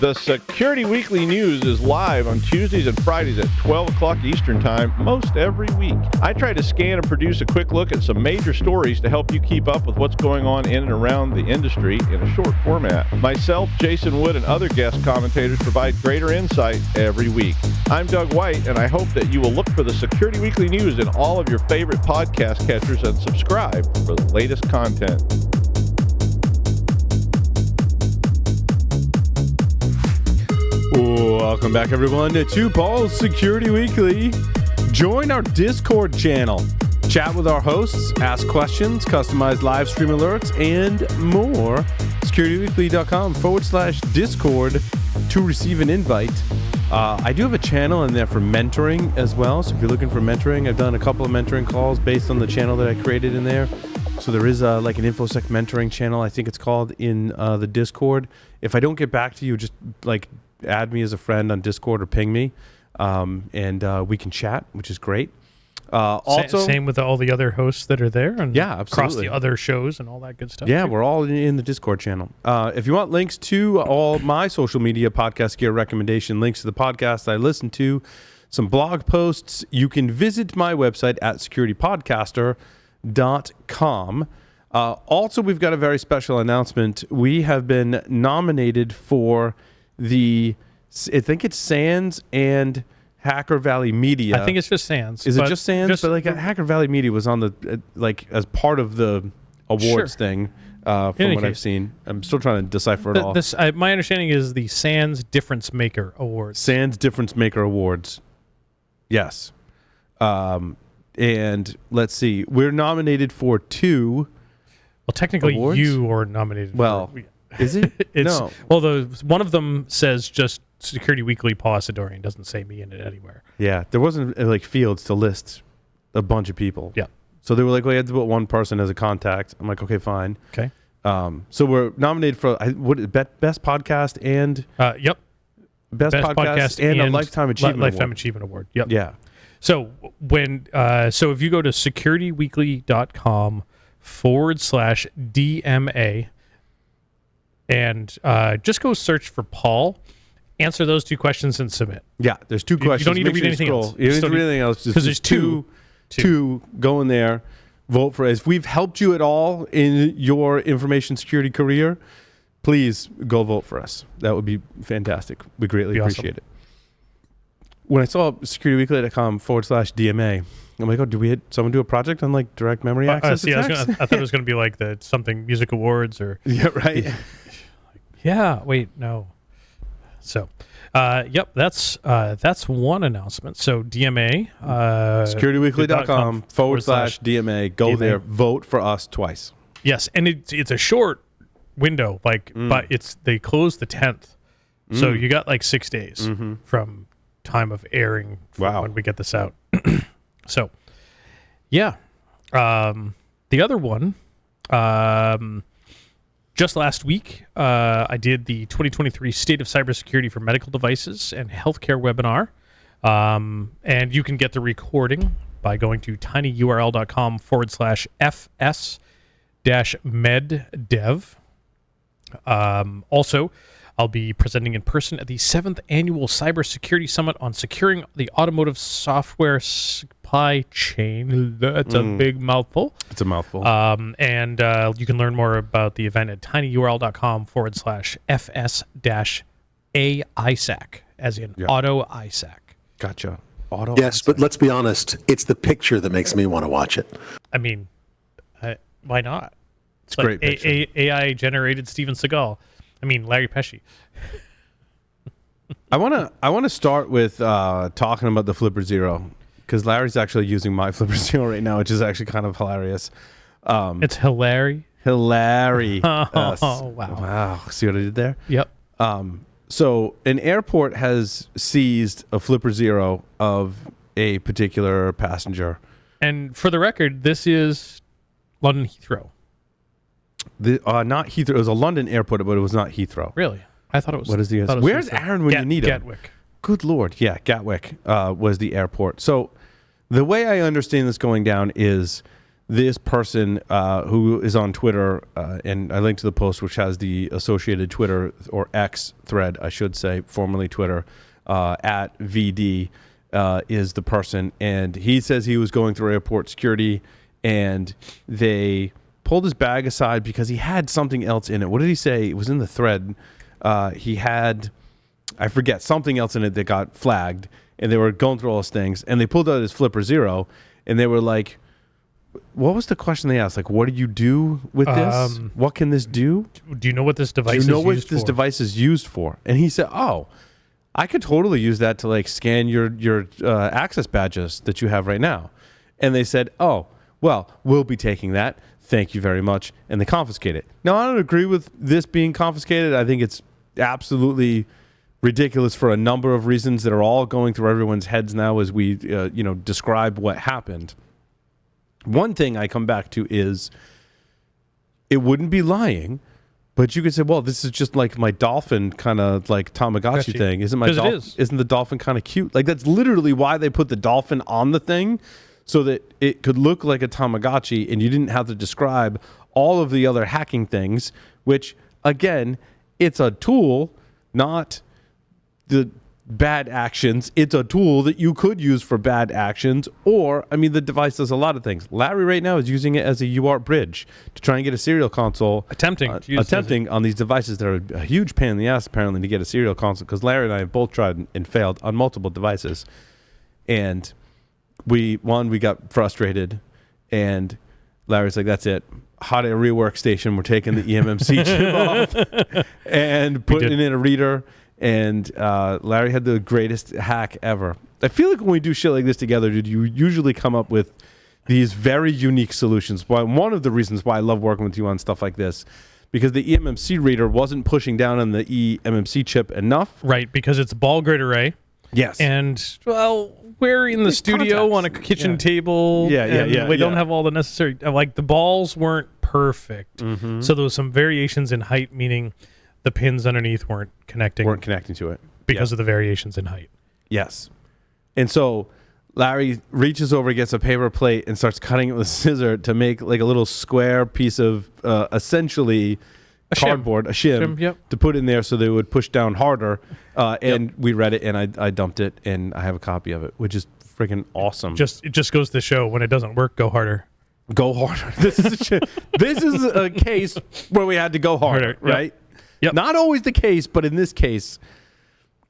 The Security Weekly News is live on Tuesdays and Fridays at 12 o'clock Eastern Time most every week. I try to scan and produce a quick look at some major stories to help you keep up with what's going on in and around the industry in a short format. Myself, Jason Wood, and other guest commentators provide greater insight every week. I'm Doug White, and I hope that you will look for the Security Weekly News in all of your favorite podcast catchers and subscribe for the latest content. Welcome back, everyone, to Paul's Security Weekly. Join our Discord channel. Chat with our hosts, ask questions, customize live stream alerts, and more. SecurityWeekly.com/Discord to receive an invite. I do have a channel in there for mentoring as well. So if you're looking for mentoring, I've done a couple of mentoring calls based on the channel that I created in there. So there is like an InfoSec mentoring channel, I think it's called, in the Discord. If I don't get back to you, just like add me as a friend on Discord or ping me, and we can chat, which is great. Also, same with all the other hosts that are there, and yeah, absolutely, across the other shows and all that good stuff. Yeah, too. we're all in the Discord channel. If you want links to all my social media podcast gear recommendation, links to the podcast I listen to, some blog posts, you can visit my website at securitypodcaster.com. Also, we've got a very special announcement. We have been nominated for the, I think it's Sands and Hacker Valley Media. I think it's just Sands. Is it just Sands? But like Hacker Valley Media was on the like as part of the awards thing. From what I've seen, I'm still trying to decipher it all. My understanding is the Sands Difference Maker Awards. Sands Difference Maker Awards. Yes. And let's see, we're nominated for 2. Well, technically, awards? you are nominated. Well, is it? No. Well, one of them says just Security Weekly Paul Asadorian, doesn't say me in it anywhere. Yeah, there wasn't like fields to list a bunch of people. Yeah. So they were like, well, you had to put one person as a contact. I'm like, okay, fine. Okay. So we're nominated for best podcast and yep, best podcast and a Lifetime Achievement Award. Achievement Award. Yep. Yeah. So so if you go to securityweekly.com/DMA and just go search for Paul, answer those 2 questions and submit. Yeah, there's 2 questions. You don't need to read anything else. You don't need to read anything else. Because there's two. Go in there, vote for us. If we've helped you at all in your information security career, please go vote for us. That would be fantastic. We greatly appreciate it. When I saw securityweekly.com/DMA, I'm like, oh, did someone do a project on like direct memory access attacks? I thought it was going to be like the something music awards or yeah, right. Yeah, wait, no. So, yep, that's one announcement. So DMA, securityweekly.com/DMA. Go there, vote for us twice. Yes, and it's a short window, but they close the 10th, so you got like 6 days from time of airing when we get this out. So, yeah, the other one. Just last week, I did the 2023 State of Cybersecurity for Medical Devices and Healthcare webinar. And you can get the recording by going to tinyurl.com/FS-meddev. Also, I'll be presenting in person at the 7th Annual Cybersecurity Summit on securing the automotive software supply chain. That's a big mouthful. It's a mouthful. And you can learn more about the event at tinyurl.com/FS-AISAC, as in Auto ISAC. Gotcha. Auto yes, ISAC. but let's be honest. It's the picture that makes me want to watch it. I mean, why not? It's like great picture. AI-generated Steven Seagal. I mean, Larry Pesci. I want to start with talking about the Flipper Zero, because Larry's actually using my Flipper Zero right now, which is actually kind of hilarious. It's hilarious. Hilarious. Oh, wow. Wow. See what I did there? Yep. So an airport has seized a Flipper Zero of a particular passenger. And for the record, this is London Heathrow. Not Heathrow. It was a London airport, but it was not Heathrow. Really? I thought it was. What is the? Where's Aaron when you need him? Gatwick. Good Lord. Yeah, Gatwick was the airport. So the way I understand this going down is this person who is on Twitter, and I linked to the post, which has the associated Twitter or X thread, I should say, formerly Twitter, at VD is the person. And he says he was going through airport security and they pulled his bag aside because he had something else in it. What did he say? It was in the thread. He had, I forget, something else in it that got flagged. And they were going through all those things. And they pulled out his Flipper Zero. And they were like, what was the question they asked? Like, what do you do with this? What can this do? Do you know what this device is used for? Do you know what this device is used for? And he said, oh, I could totally use that to like scan your access badges that you have right now. And they said, oh, well, we'll be taking that. Thank you very much. And they confiscate it. Now, I don't agree with this being confiscated. I think it's absolutely ridiculous for a number of reasons that are all going through everyone's heads now as we describe what happened. One thing I come back to is it wouldn't be lying, but you could say, well, this is just like my dolphin kind of like Tamagotchi thing. Isn't the dolphin kind of cute? Like that's literally why they put the dolphin on the thing, so that it could look like a Tamagotchi and you didn't have to describe all of the other hacking things, which again, it's a tool, not the bad actions. It's a tool that you could use for bad actions, or I mean the device does a lot of things. Larry right now is using it as a UART bridge to try and get a serial console, attempting on these devices that are a huge pain in the ass apparently to get a serial console, because Larry and I have both tried and failed on multiple devices. And we got frustrated and Larry's like, that's it, hot air rework station, we're taking the eMMC chip off and putting it in a reader. And Larry had the greatest hack ever. I feel like when we do shit like this together, dude, you usually come up with these very unique solutions. One of the reasons why I love working with you on stuff like this, because the eMMC reader wasn't pushing down on the eMMC chip enough. Right, because it's ball grid array. Yes. And, well, we're in the studio on a kitchen table. We don't have all the necessary, like the balls weren't perfect. Mm-hmm. So there was some variations in height, meaning the pins underneath weren't connecting to it because of the variations in height. Yes. And so Larry reaches over, gets a paper plate, and starts cutting it with a scissor to make like a little square piece of essentially cardboard, a shim, to put in there so they would push down harder. And we read it, and I dumped it, and I have a copy of it, which is freaking awesome. It just goes to show when it doesn't work, go harder. Go harder. This is a case where we had to go harder, right? Yep. Not always the case, but in this case,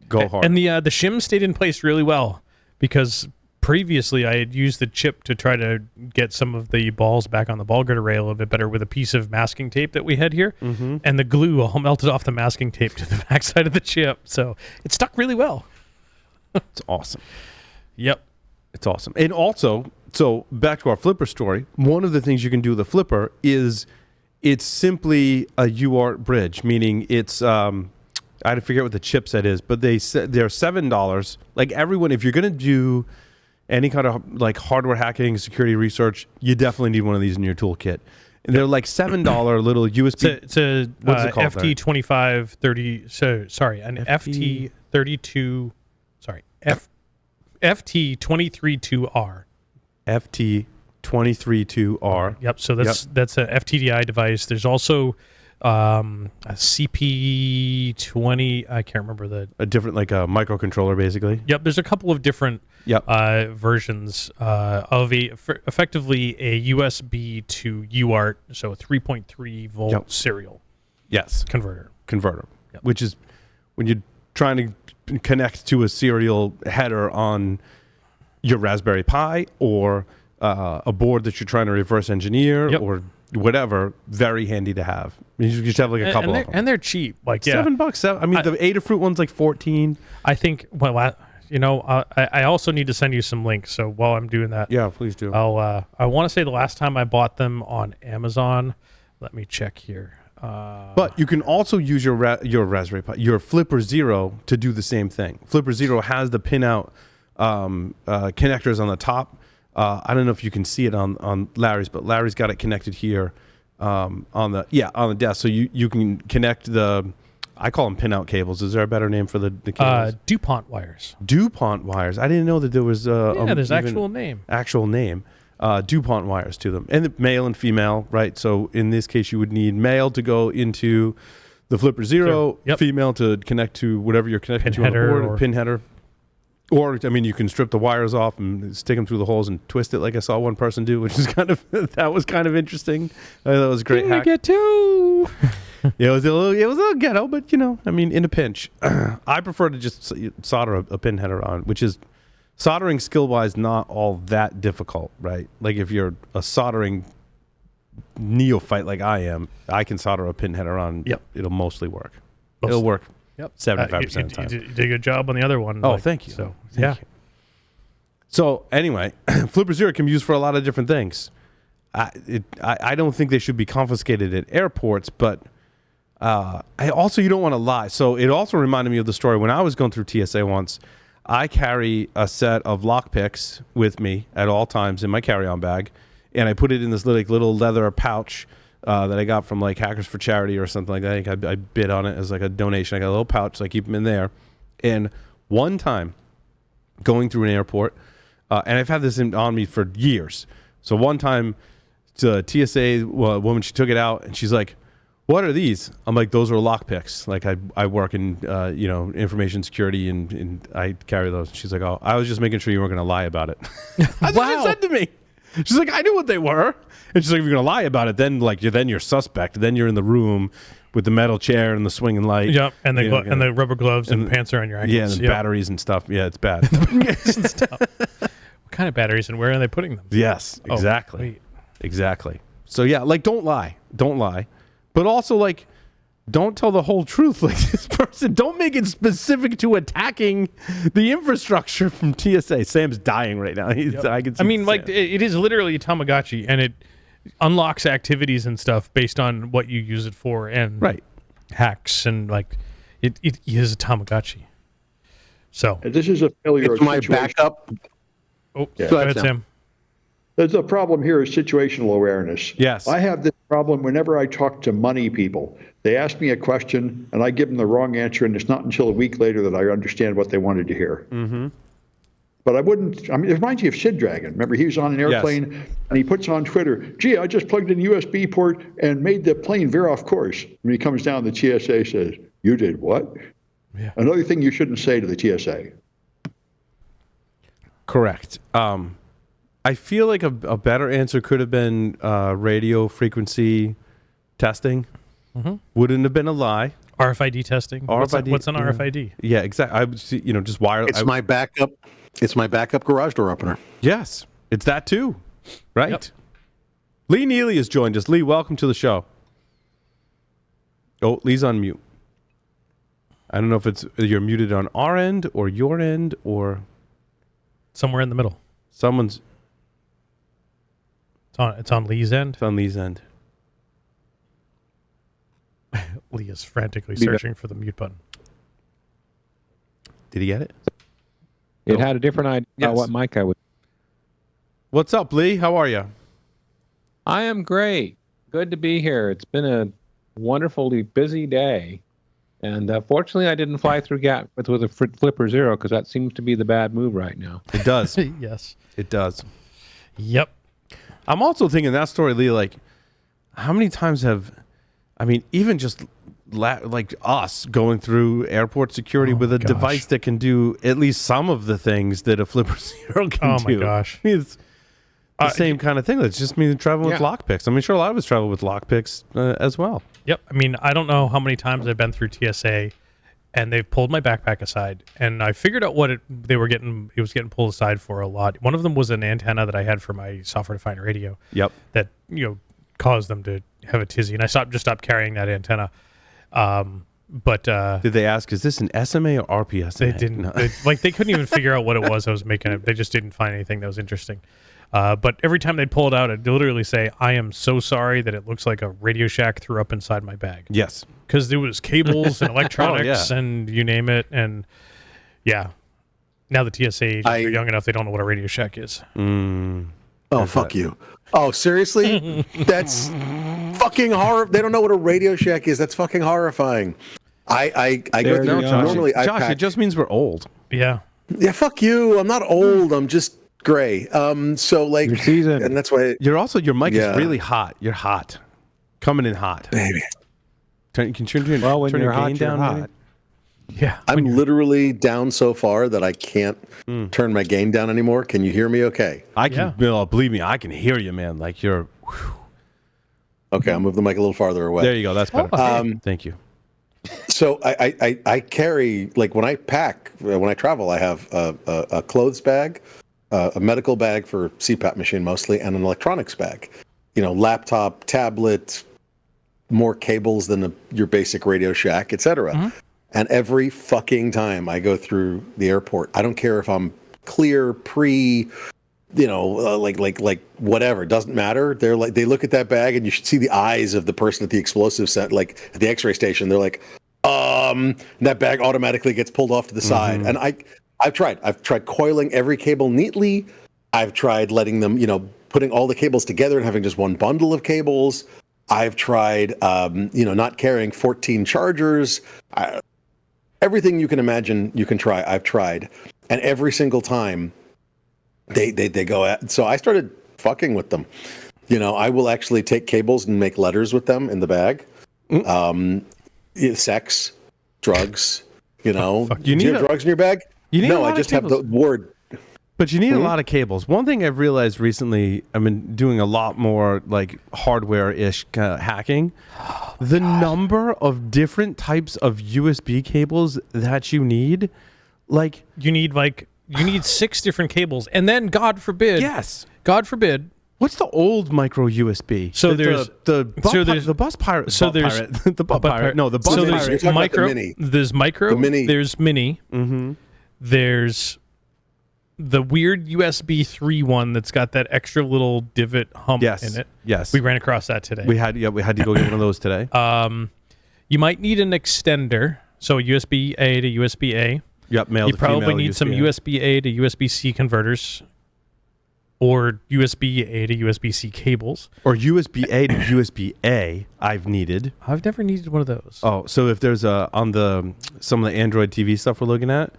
go hard. And the shim stayed in place really well, because previously I had used the chip to try to get some of the balls back on the ball grid array a little bit better with a piece of masking tape that we had here. Mm-hmm. And the glue all melted off the masking tape to the backside of the chip. So it stuck really well. It's awesome. Yep. It's awesome. And also, so back to our Flipper story, one of the things you can do with a Flipper is it's simply a UART bridge, meaning it's, I forget what the chipset is, but they're $7. Like everyone, if you're going to do any kind of like hardware hacking, security research, you definitely need one of these in your toolkit. And they're like $7 little USB. It's a FT2530. So sorry, an FT32. Sorry, FT232R. FT232R. Yep. So that's a FTDI device. There's also a CP20. I can't remember a different, like a microcontroller, basically. Yep. There's a couple of different versions of effectively a USB to UART, so a 3.3 volt serial. Yes. Converter. Yep. Which is when you're trying to connect to a serial header on your Raspberry Pi or a board that you're trying to reverse engineer or whatever, very handy to have. You just have like a couple of them. And they're cheap. Like $7. I mean, the Adafruit one's like 14. I think, I also need to send you some links. So while I'm doing that, please do. I want to say the last time I bought them on Amazon, let me check here. But you can also use your Raspberry Pi, your Flipper Zero, to do the same thing. Flipper Zero has the pinout connectors on the top. I don't know if you can see it on Larry's, but Larry's got it connected here on the desk. So you can connect I call them pinout cables. Is there a better name for the cables? DuPont wires. DuPont wires. I didn't know that there was there's actual name. Actual name. DuPont wires to them, and male and female, right? So in this case, you would need male to go into the Flipper Zero, female to connect to whatever you're connecting to on the board, or pin header. Or, I mean, you can strip the wires off and stick them through the holes and twist it like I saw one person do, which is that was kind of interesting. That was a great hack. Get two. Yeah, it was a little ghetto, but, I mean, in a pinch. I prefer to just solder a pin header on, which is soldering skill-wise not all that difficult, right? Like if you're a soldering neophyte like I am, I can solder a pin header on. Yep. It'll mostly work. It'll work. Yep. 75% of the time. You did a good job on the other one. Oh, thank you. So, thank you. So anyway, Flipper Zero can be used for a lot of different things. I don't think they should be confiscated at airports, but you don't want to lie. So it also reminded me of the story when I was going through TSA once. I carry a set of lockpicks with me at all times in my carry-on bag, and I put it in this little leather pouch that I got from like Hackers for Charity or something like that. I think I bid on it as like a donation. I got a little pouch, so I keep them in there. And one time, going through an airport, and I've had this on me for years. So one time, the TSA woman, she took it out, and she's like, "What are these?" I'm like, "Those are lockpicks. Like I work in information security, and I carry those." She's like, "Oh, I was just making sure you weren't going to lie about it." That's what she said to me. She's like, "I knew what they were." And she's like, "If you're going to lie about it, then you're suspect. Then you're in the room with the metal chair and the swinging light." Yep, and the rubber gloves and pants around your ankles. Yeah, and batteries and stuff. Yeah, it's bad. What kind of batteries and where are they putting them? Yes, exactly. Exactly. So yeah, like don't lie. Don't lie. But also like don't tell the whole truth like this person. Don't make it specific to attacking the infrastructure from TSA. Sam's dying right now. I mean, like it is literally a Tamagotchi, and it unlocks activities and stuff based on what you use it for, and hacks, and like it is a Tamagotchi. So this is a failure. It's my backup. Oh, go ahead, Sam. The problem here is situational awareness. Yes. I have this problem whenever I talk to money people. They ask me a question, and I give them the wrong answer, and it's not until a week later that I understand what they wanted to hear. Mm-hmm. But it reminds me of Sid Dragon. Remember, he was on an airplane, and he puts on Twitter, "Gee, I just plugged in a USB port and made the plane veer off course." When he comes down, the TSA says, "You did what?" Yeah. Another thing you shouldn't say to the TSA. Correct. I feel like a better answer could have been radio frequency testing. Mm-hmm. Wouldn't have been a lie. RFID testing. RFID. What's an RFID? Yeah, exactly. I would see, just wire. It's my backup. It's my backup garage door opener. Yes, it's that too, right? Yep. Lee Neely has joined us. Lee, welcome to the show. Oh, Lee's on mute. I don't know if you're muted on our end or your end or somewhere in the middle. Someone's. It's on Lee's end. It's on Lee's end. Lee is frantically searching for the mute button. Did he get it? It had a different idea about what mic I would. What's up, Lee? How are you? I am great. Good to be here. It's been a wonderfully busy day. And fortunately, I didn't fly through Gatwick with a Flipper Zero because that seems to be the bad move right now. It does. Yes. It does. Yep. I'm also thinking that story, Lee, like, how many times even just like us going through airport security with a device that can do at least some of the things that a Flipper Zero can do. Oh, my gosh. I mean, it's the same kind of thing. It's just me traveling with lockpicks. I mean, sure, a lot of us travel with lockpicks as well. Yep. I mean, I don't know how many times I've been through TSA, and they've pulled my backpack aside, and I figured out what it was getting pulled aside for a lot. One of them was an antenna that I had for my software-defined radio. Yep. That caused them to have a tizzy, and I stopped carrying that antenna. But did they ask, is this an SMA or RPSMA? They didn't. No. They couldn't even figure out what it was I was making. They just didn't find anything that was interesting. But every time they'd pull it out, I'd literally say, "I am so sorry that it looks like a Radio Shack threw up inside my bag." Yes. Because there was cables and electronics and you name it. And yeah, now the TSA agents are young enough, they don't know what a Radio Shack is. Oh, fuck you. Oh, seriously? That's fucking horror. They don't know what a Radio Shack is. That's fucking horrifying. I go through, Josh, normally I Josh, pack. it just means we're old. Yeah. Yeah, fuck you. I'm not old. I'm just gray. So like, Your season. and that's why Your mic Yeah. is really hot. You're hot. Coming in hot. baby. Can you turn your, Well, when turn you're your hot, gain you're down? hot. maybe? Yeah. I'm literally down so far that I can't turn my gain down anymore. Can you hear me? Okay. I can. Yeah. Bill, believe me, I can hear you, man. Like you're. Okay, I'll move the mic a little farther away. There you go. That's better. Thank you. So I carry, like when I pack, when I travel, I have a clothes bag, a medical bag for CPAP machine mostly, and an electronics bag. You know, laptop, tablet, more cables than your basic Radio Shack, etc. And every fucking time I go through the airport, I don't care if I'm clear, like whatever, doesn't matter. They're like, they look at that bag and you should see the eyes of the person at the explosive set, like at the X-ray station. They're like, and that bag automatically gets pulled off to the side. And I've tried coiling every cable neatly. I've tried letting them, putting all the cables together and having just one bundle of cables. I've tried, not carrying 14 chargers. Everything you can imagine, you can try. I've tried, and every single time, they go at. So I started fucking with them. I will actually take cables and make letters with them in the bag. Sex, drugs. You Do need you have drugs in your bag? You need a No, lot I of just have cables. the word. But you need a lot of cables. One thing I've realized recently, I've been doing a lot more like hardware-ish hacking. The number of different types of USB cables that you need, like You need 6 different cables, and then God forbid. yes. God forbid. What's the old micro USB? So there's the bus pirate. so butt there's- pirate, the butt pirate. No, the bus So You're there's pirate. talking about the micro. mini. There's micro. The mini. There's mini. There's the weird USB 3 one that's got that extra little divot hump Yes. in it. Yes. We ran across that today. We had to go get one of those today. You might need an extender, so USB A to USB A. Yep, male You to probably female need some USB. USB A to USB C converters, or USB A to USB C cables. Or USB A to USB A. I've needed. I've never needed one of those. Oh, so if there's on some of the Android TV stuff we're looking at,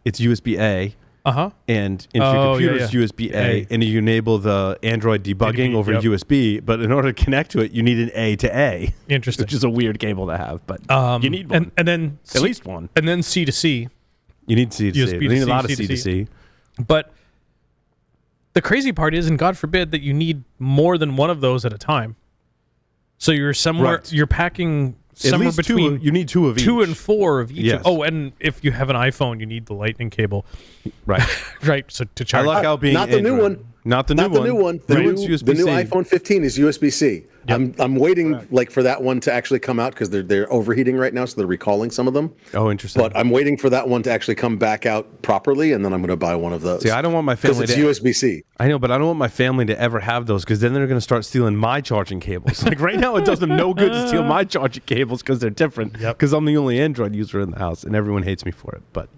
it's USB A. And into your computer's USB A, and you enable the Android debugging ADB, over yep. USB. But in order to connect to it, you need an A to A. Interesting. Which is a weird cable to have, but you need one. and then At least one. and then C to C. You need C to C. USB You to need a C, lot of C C to to C. But the crazy part is, and God forbid, that you need more than one of those at a time. So you're somewhere, Right. you're packing At somewhere least between you need two of each. 2 and 4 of each. Yes. Oh, and if you have an iPhone, you need the lightning cable. Right. Right. So to I charge. luck out being Not the new Android. one. Not the Not new the new one. The The new new, one's the new USB-C. iPhone 15 is USB-C. I'm waiting for that one to actually come out because they're overheating right now, so they're recalling some of them. Oh, interesting. But I'm waiting for that one to actually come back out properly, and then I'm going to buy one of those. See, I don't want my because family it's to. USB-C. I know, but I don't want my family to ever have those because then they're going to start stealing my charging cables. Like right now, it does them no good to steal my charging cables because they're different. Yep. Because I'm the only Android user in the house, and everyone hates me for it. But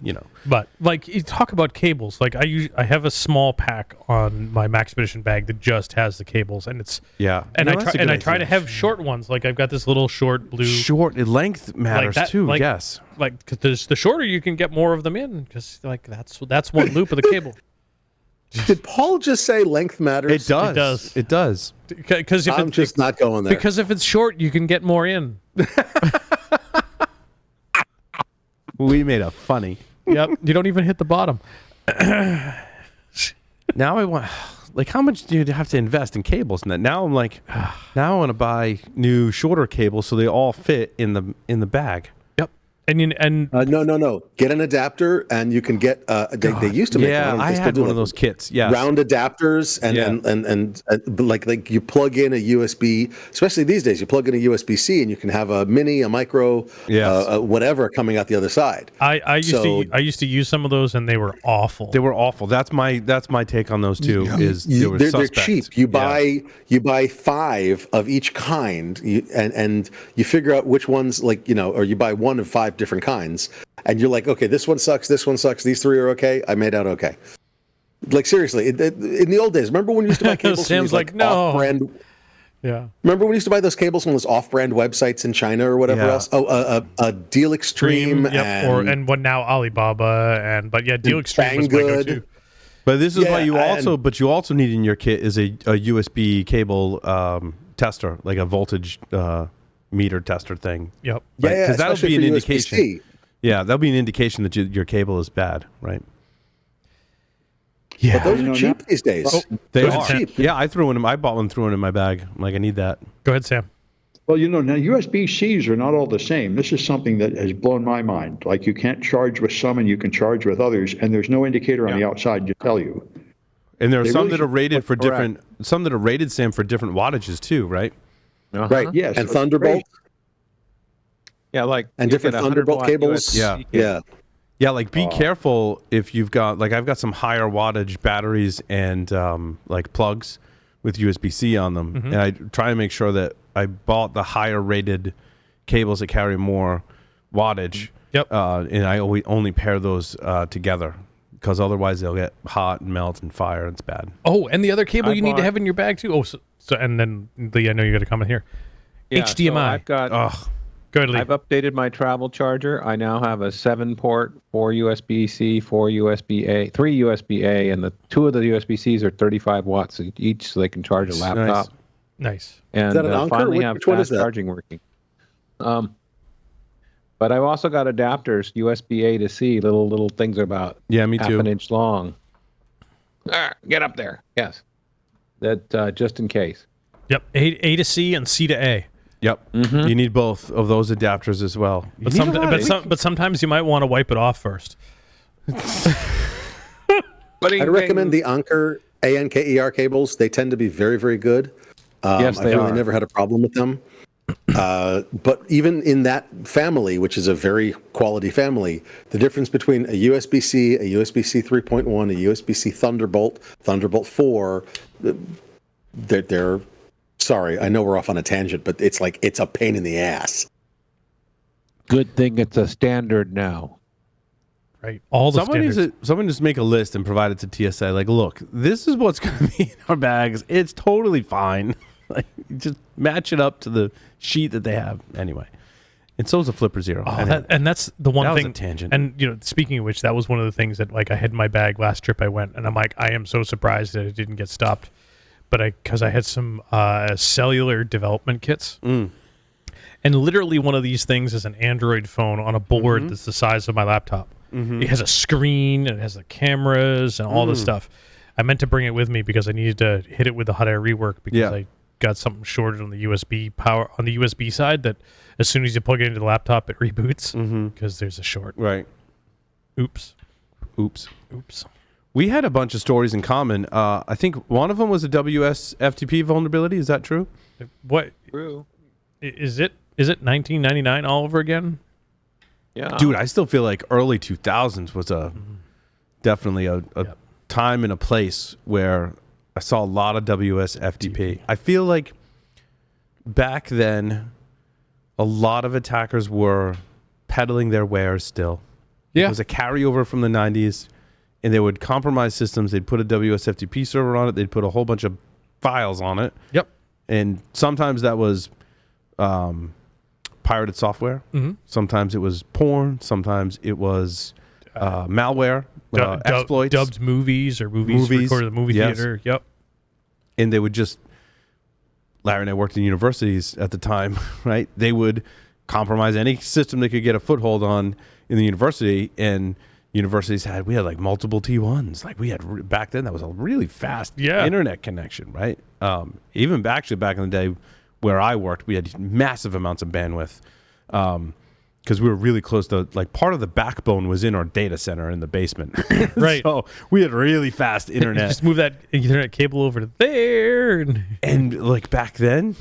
But like you talk about cables, like I have a small pack on my Maxpedition bag that just has the cables, and it's yeah. and that's a good I try idea. to have short ones. Like I've got this little short blue. short length matters that, too. like- Yes. Like because the shorter you can get more of them in, because like that's one loop of the cable. Did Paul just say length matters? It does. It does. It does. Because if I'm just not going there. because if it's short, you can get more in. We made a funny. Yep. You don't even hit the bottom. Now I want. Like, how much do you have to invest in cables? And that now I'm like, now I want to buy new shorter cables so they all fit in the bag. Yep. And No. Get an adapter, and you can get. They used to make Yeah, one. I They still had do one it. of those kits. Yeah. Round adapters and like you plug in a USB, especially these days, you plug in a USB-C and you can have a mini, a micro, Yes. whatever coming out the other side. I used to use some of those, and they were awful. They were awful. That's my take on those two. Is they were They're suspect. cheap. You buy 5 of each kind, and you figure out which ones or you buy one of 5 different kinds, and you're like, okay, this one sucks, these 3 are okay. I made out okay. Like seriously, in the old days, remember when you used to buy cables from Sam's these like, no. off-brand? Yeah. Remember when you used to buy those cables from those off-brand websites in China or whatever Yeah. else? Oh, Deal Extreme, Yep. And what now Alibaba but yeah, Deal Extreme was my Banggood. go-to. But this is why you and- also need in your kit is a USB cable tester, like a voltage meter tester thing. Yep. Yeah, Right? 'Cause that'll especially be an for indication. USB-C. Yeah, that'll be an indication that your cable is bad, right? But those are cheap these days. They Those are cheap. Yeah, I bought one, threw one in my bag. I'm like, I need that. Go ahead, Sam. Well, now USB-Cs are not all the same. This is something that has blown my mind. Like you can't charge with some and you can charge with others, and there's no indicator on the outside to tell you. And there are They some really that are should rated for correct. different. Some that are rated, Sam, for different wattages too, right? Right. Yes, And it's Thunderbolt. Yeah, like And you different get a 100 Thunderbolt watt cables. USB Yeah. cable. Yeah. Yeah, like be careful if you've got I've got some higher wattage batteries and like plugs with USB-C on them, and I try to make sure that I bought the higher rated cables that carry more wattage. Yep. And I only pair those together because otherwise they'll get hot and melt and fire. It's bad. Oh, and the other cable I you need to bought- have in your bag too. Oh, so and then Lee, I know you got a comment here. Yeah, HDMI. So I've got. Ugh. Go ahead, Lee. I've updated my travel charger. I now have a 7-port, 4 USB-C, 4 USB-A, 3 USB-A, and the 2 of the USB-Cs are 35 watts each, so they can charge a laptop. Nice. And that an Anker? finally have Which one is fast that? charging working. But I've also got adapters, USB-A to C, little things about Yeah, me half too. an inch long. Get up there. Yes. That just in case. Yep. A to C and C to A. Yep. You need both of those adapters as well. But You need a lot of- but sometimes you might want to wipe it off first. I'd recommend the Anker ANKER cables. They tend to be very, very good. Yes, I've they really are. never had a problem with them. But even in that family, which is a very quality family, the difference between a USB-C, a USB-C 3.1, a USB-C Thunderbolt, Thunderbolt 4, they're sorry, I know we're off on a tangent, but it's a pain in the ass. Good thing it's a standard now. Right. All the Someone standards. someone just make a list and provide it to TSA. Like, look, this is what's going to be in our bags. It's totally fine. Like, just match it up to the sheet that they have anyway. And so is a Flipper Zero. Oh, Anyway. and that's the one That was thing. a tangent. And speaking of which, that was one of the things that I had in my bag last trip I went, and I'm like, I am so surprised that it didn't get stopped. But because I had some cellular development kits, and literally one of these things is an Android phone on a board that's the size of my laptop. It has a screen, and it has the cameras and all this stuff. I meant to bring it with me because I needed to hit it with the hot air rework because I got something shorted on the USB power on the USB side that as soon as you plug it into the laptop, it reboots because there's a short. Right. Oops. Oops. We had a bunch of stories in common. I think one of them was a WSFTP vulnerability. Is that true? What True. is it? Is it 1999 all over again? Yeah. Dude, I still feel like early 2000s was definitely a time and a place where I saw a lot of WSFTP. I feel like back then, a lot of attackers were peddling their wares still. Yeah. It was a carryover from the 90s, and they would compromise systems. They'd put a WSFTP server on it. They'd put a whole bunch of files on it. Yep. And sometimes that was pirated software. Sometimes it was porn. Sometimes it was malware, exploits. Dubbed movies or movies recorded at the movie theater. Yep. And they would just, Larry and I worked in universities at the time, right? They would compromise any system they could get a foothold on in the university, and universities we had like multiple T1s. Like we had back then, that was a really fast internet connection, right? Even back in the day where I worked, we had massive amounts of bandwidth because we were really close to, like, part of the backbone was in our data center in the basement. Right. So we had really fast internet. Just move that Ethernet cable over to there. And like back then,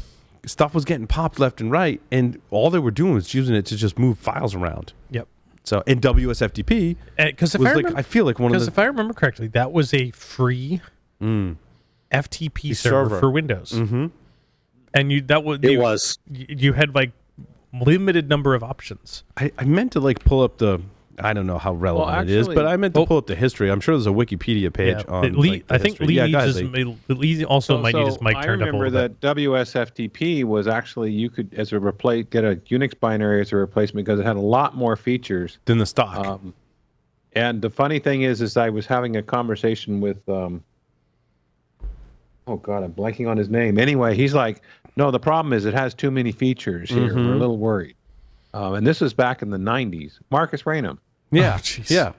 stuff was getting popped left and right, and all they were doing was using it to just move files around. Yep. So in WSFTP, Because I feel like one of the if I remember correctly, that was a free FTP server for Windows. Mm-hmm. And you had like limited number of options. I meant to like pull up the. I don't know how relevant it is, but I meant to pull up the history. I'm sure there's a Wikipedia page on. Lee, like, the I think history. Lee Yeah, needs guys, Lee also might need his mic turned up a I remember little bit. that WSFTP was actually, you could get a Unix binary as a replacement because it had a lot more features. than the stock. And the funny thing is I was having a conversation with, oh God, I'm blanking on his name. Anyway, he's like, no, the problem is it has too many features here. We're a little worried. And this is back in the 90s. Marcus Raynham. Yeah. Oh, yeah.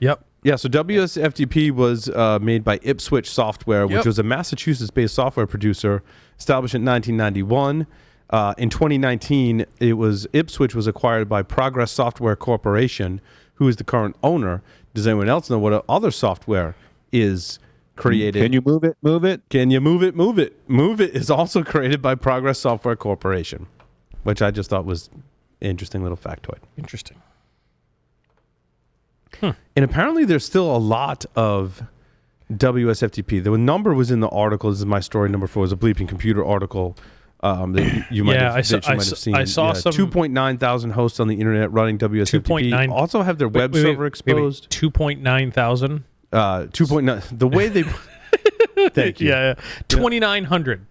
Yep. Yeah, so WSFTP was made by Ipswich Software, which Yep. was a Massachusetts-based software producer established in 1991. In 2019, Ipswich was acquired by Progress Software Corporation, who is the current owner. Does anyone else know what other software is created? Can you move it? Move it? Can you move it? Move it. Move it is also created by Progress Software Corporation, which I just thought was an interesting little factoid. Interesting. And apparently there's still a lot of WSFTP. The number was in the article. This is my story number 4. It was a Bleeping Computer article that you might have seen. I saw some 2.9 thousand hosts on the internet running WSFTP. 2.9 Also have their web server exposed. 2.9 thousand. 2.9. The way they. Thank you. Yeah. 2,900.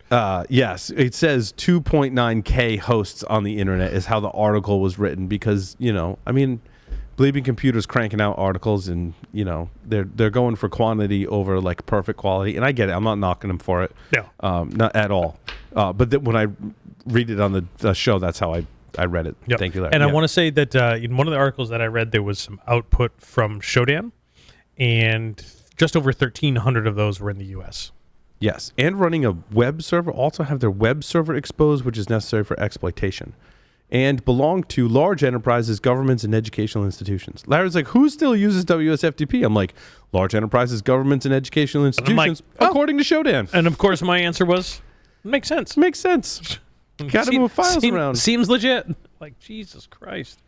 Yes, it says 2.9K hosts on the internet is how the article was written because Bleeping Computer's cranking out articles and they're going for quantity over like perfect quality, and I get it. I'm not knocking them for it. No. Not at all. But when I read it on the show, that's how I read it. Yep. Thank you, Larry. And I want to say that in one of the articles that I read, there was some output from Shodan, and just over 1,300 of those were in the U.S. Yes, and running a web server, also have their web server exposed, which is necessary for exploitation, and belong to large enterprises, governments, and educational institutions. Larry's like, who still uses WSFTP? I'm like, large enterprises, governments, and educational institutions, according to Shodan. And of course, my answer was, makes sense. Makes sense. Got to move files around. Seems legit. Like, Jesus Christ.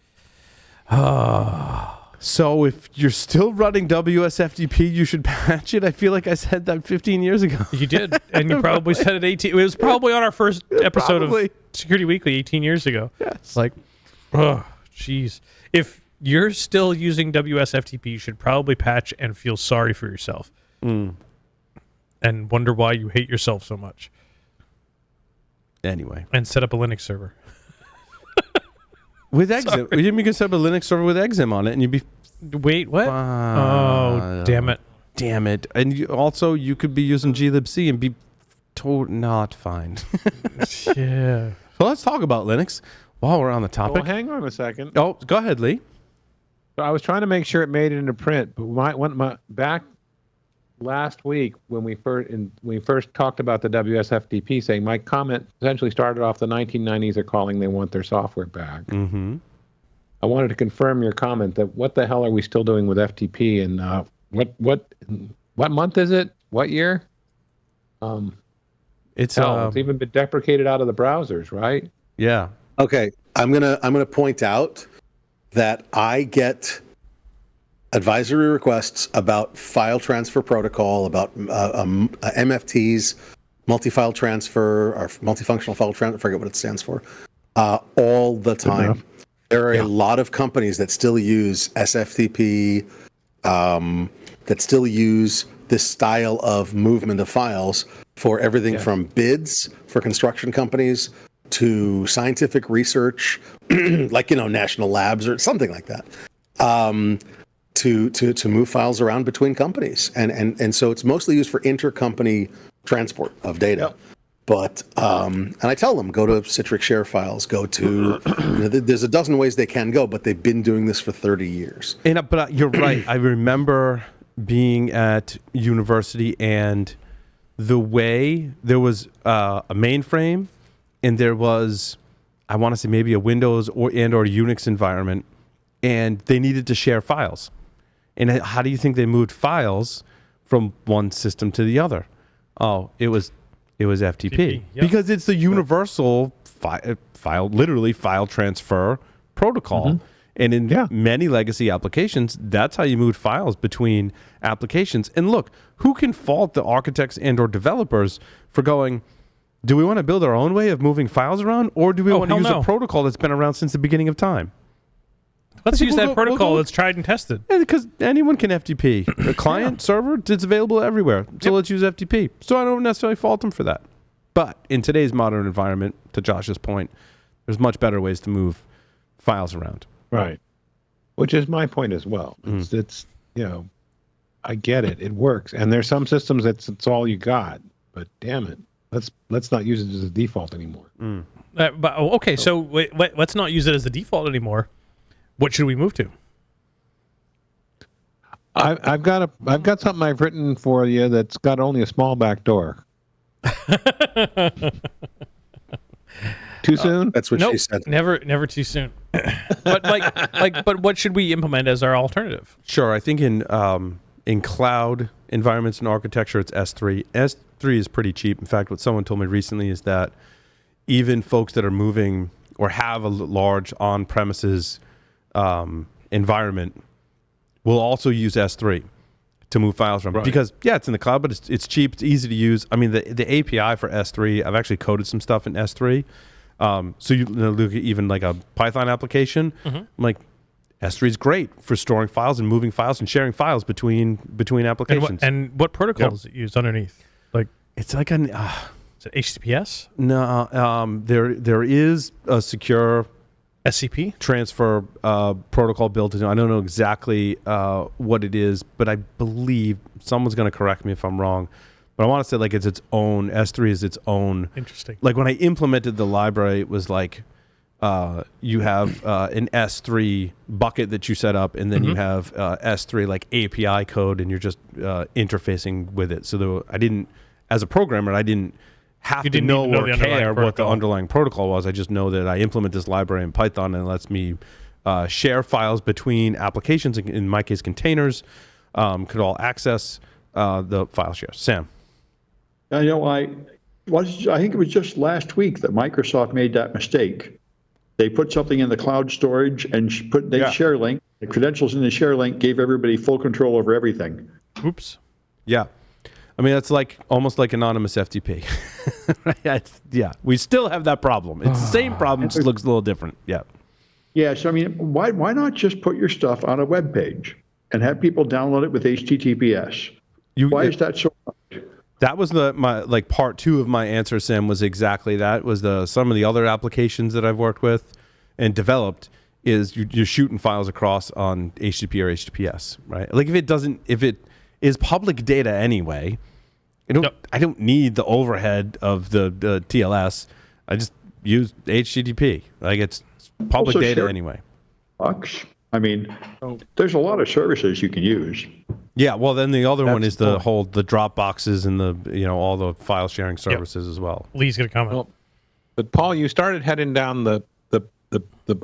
So if you're still running WSFTP, you should patch it. I feel like I said that 15 years ago. You did, and you probably said it 18. It was probably on our first episode of Security Weekly 18 years ago. Yes. Like, oh, jeez. If you're still using WSFTP, you should probably patch and feel sorry for yourself. And wonder why you hate yourself so much. Anyway. And set up a Linux server. With Exim. You can set up a Linux server with Exim on it, and you'd be... Wait, what? Oh, damn it. Damn it. And you could be using glibc and be not fine. Yeah. So let's talk about Linux while we're on the topic. Well, hang on a second. Oh, go ahead, Lee. So I was trying to make sure it made it into print, but back last week when we first talked about the WSFTP, saying my comment essentially started off the 1990s are calling, they want their software back. Mm-hmm. I wanted to confirm your comment that what the hell are we still doing with FTP, and what month is it? What year? It's even been deprecated out of the browsers, right? Yeah. Okay, I'm gonna point out that I get advisory requests about file transfer protocol, about MFTs, multi-file transfer or multifunctional file transfer. I forget what it stands for. All the time. There are a lot of companies that still use SFTP, that still use this style of movement of files for everything from bids for construction companies to scientific research, like national labs or something like that, to move files around between companies, and so it's mostly used for intercompany transport of data. Yep. But and I tell them, go to Citrix share files, go to there's a dozen ways they can go, but they've been doing this for 30 years. But you're right. I remember being at university, and the way there was a mainframe, and there was, I want to say maybe a Windows or Unix environment, and they needed to share files. And how do you think they moved files from one system to the other? Oh, it was FTP. Yep. Because it's the universal file transfer protocol. Mm-hmm. And in many legacy applications, that's how you move files between applications. And look, who can fault the architects and or developers for going, do we want to build our own way of moving files around, or do we want to use a protocol that's been around since the beginning of time? Let's use that protocol that's tried and tested. Yeah, because anyone can FTP. A client server, it's available everywhere. So let's use FTP. So I don't necessarily fault them for that. But in today's modern environment, to Josh's point, there's much better ways to move files around. Right. Which is my point as well. It's I get it. It works. And there's some systems it's all you got. But damn it, let's not use it as a default anymore. So wait, let's not use it as the default anymore. What should we move to? I've got something I've written for you that's got only a small back door. Too soon? That's what she said. Never too soon. But but what should we implement as our alternative? Sure. I think in cloud environments and architecture, it's S3. S3 is pretty cheap. In fact, what someone told me recently is that even folks that are moving or have a large on-premises environment will also use S3 to move files from. Right. Because, it's in the cloud, but it's cheap. It's easy to use. I mean, the API for S3, I've actually coded some stuff in S3. So you look at even like a Python application, I'm like, S3 is great for storing files and moving files and sharing files between applications. And what protocol does it use underneath? Like it's like an is it HTTPS? No, there is a secure SCP transfer protocol built in. I don't know exactly what it is, but I believe someone's going to correct me if I'm wrong. But I want to say like it's its own. S3 is its own. Interesting. Like when I implemented the library, it was like you have an S3 bucket that you set up, and then you have S3 like API code, and you're just interfacing with it. So I didn't, as a programmer, I didn't have to know or care what the underlying protocol was. I just know that I implement this library in Python, and it lets me share files between applications. In my case, containers could all access the file share. Sam. I think it was just last week that Microsoft made that mistake. They put something in the cloud storage and share link. The credentials in the share link gave everybody full control over everything. Oops. Yeah. I mean, that's like almost like anonymous FTP. We still have that problem. It's the same problem, just looks a little different. Yeah. Yeah. So I mean, why not just put your stuff on a web page and have people download it with HTTPS? Why is that so hard? That was my part two of my answer, Sam, was exactly that. Was some of the other applications that I've worked with and developed is you're shooting files across on HTTP or HTTPS, right? Like if it is public data anyway, I don't need the overhead of the TLS. I just use HTTP. Like it's public data anyway. I mean, there's a lot of services you can use. Yeah, well, then the other one is the Dropboxes and all the file sharing services as well. Lee's gonna comment. Well, but Paul, you started heading down the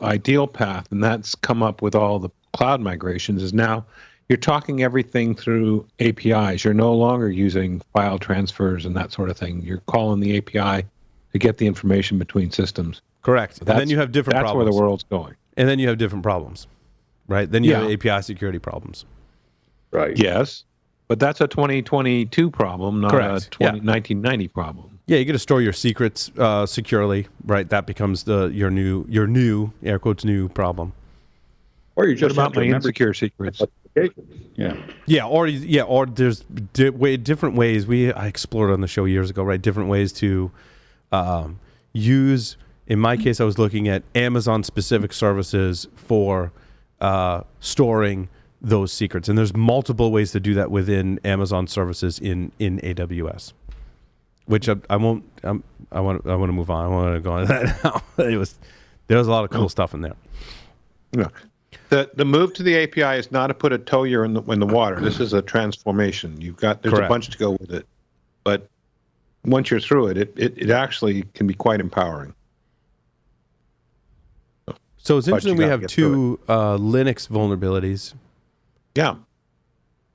ideal path, and that's come up with all the cloud migrations. Is now you're talking everything through APIs. You're no longer using file transfers and that sort of thing. You're calling the API to get the information between systems. Correct. So and then you have different problems. That's where the world's going. And then you have different problems, right? Then you have API security problems. Right. Yes, but that's a 2022 problem, not a 1990 problem. Yeah, you got to store your secrets securely, right? That becomes your new air quotes new problem. Or you just about my insecure secrets. Or there's different ways. I explored on the show years ago, right? Different ways to use. In my case, I was looking at Amazon specific services for storing those secrets, and there's multiple ways to do that within Amazon services in AWS, which I won't. I want to move on. I want to go on to that now. There's a lot of cool stuff in there. Yeah. The move to the API is not to put a towyer in the water. This is a transformation. There's a bunch to go with it, but once you're through it, it actually can be quite empowering. So it's interesting. We have two Linux vulnerabilities. Yeah.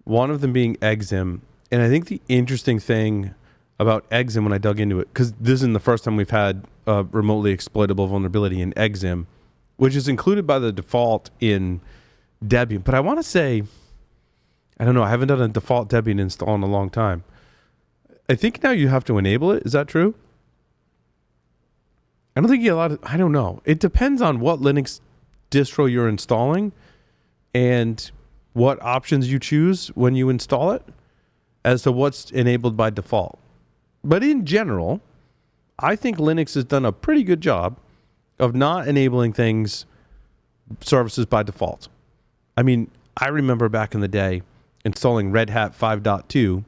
One of them being Exim. And I think the interesting thing about Exim when I dug into it, because this isn't the first time we've had a remotely exploitable vulnerability in Exim, which is included by the default in Debian. But I want to say, I don't know, I haven't done a default Debian install in a long time. I think now you have to enable it. Is that true? I don't think you I don't know. It depends on what Linux distro you're installing and what options you choose when you install it as to what's enabled by default. But in general, I think Linux has done a pretty good job of not enabling services by default. I mean, I remember back in the day installing Red Hat 5.2,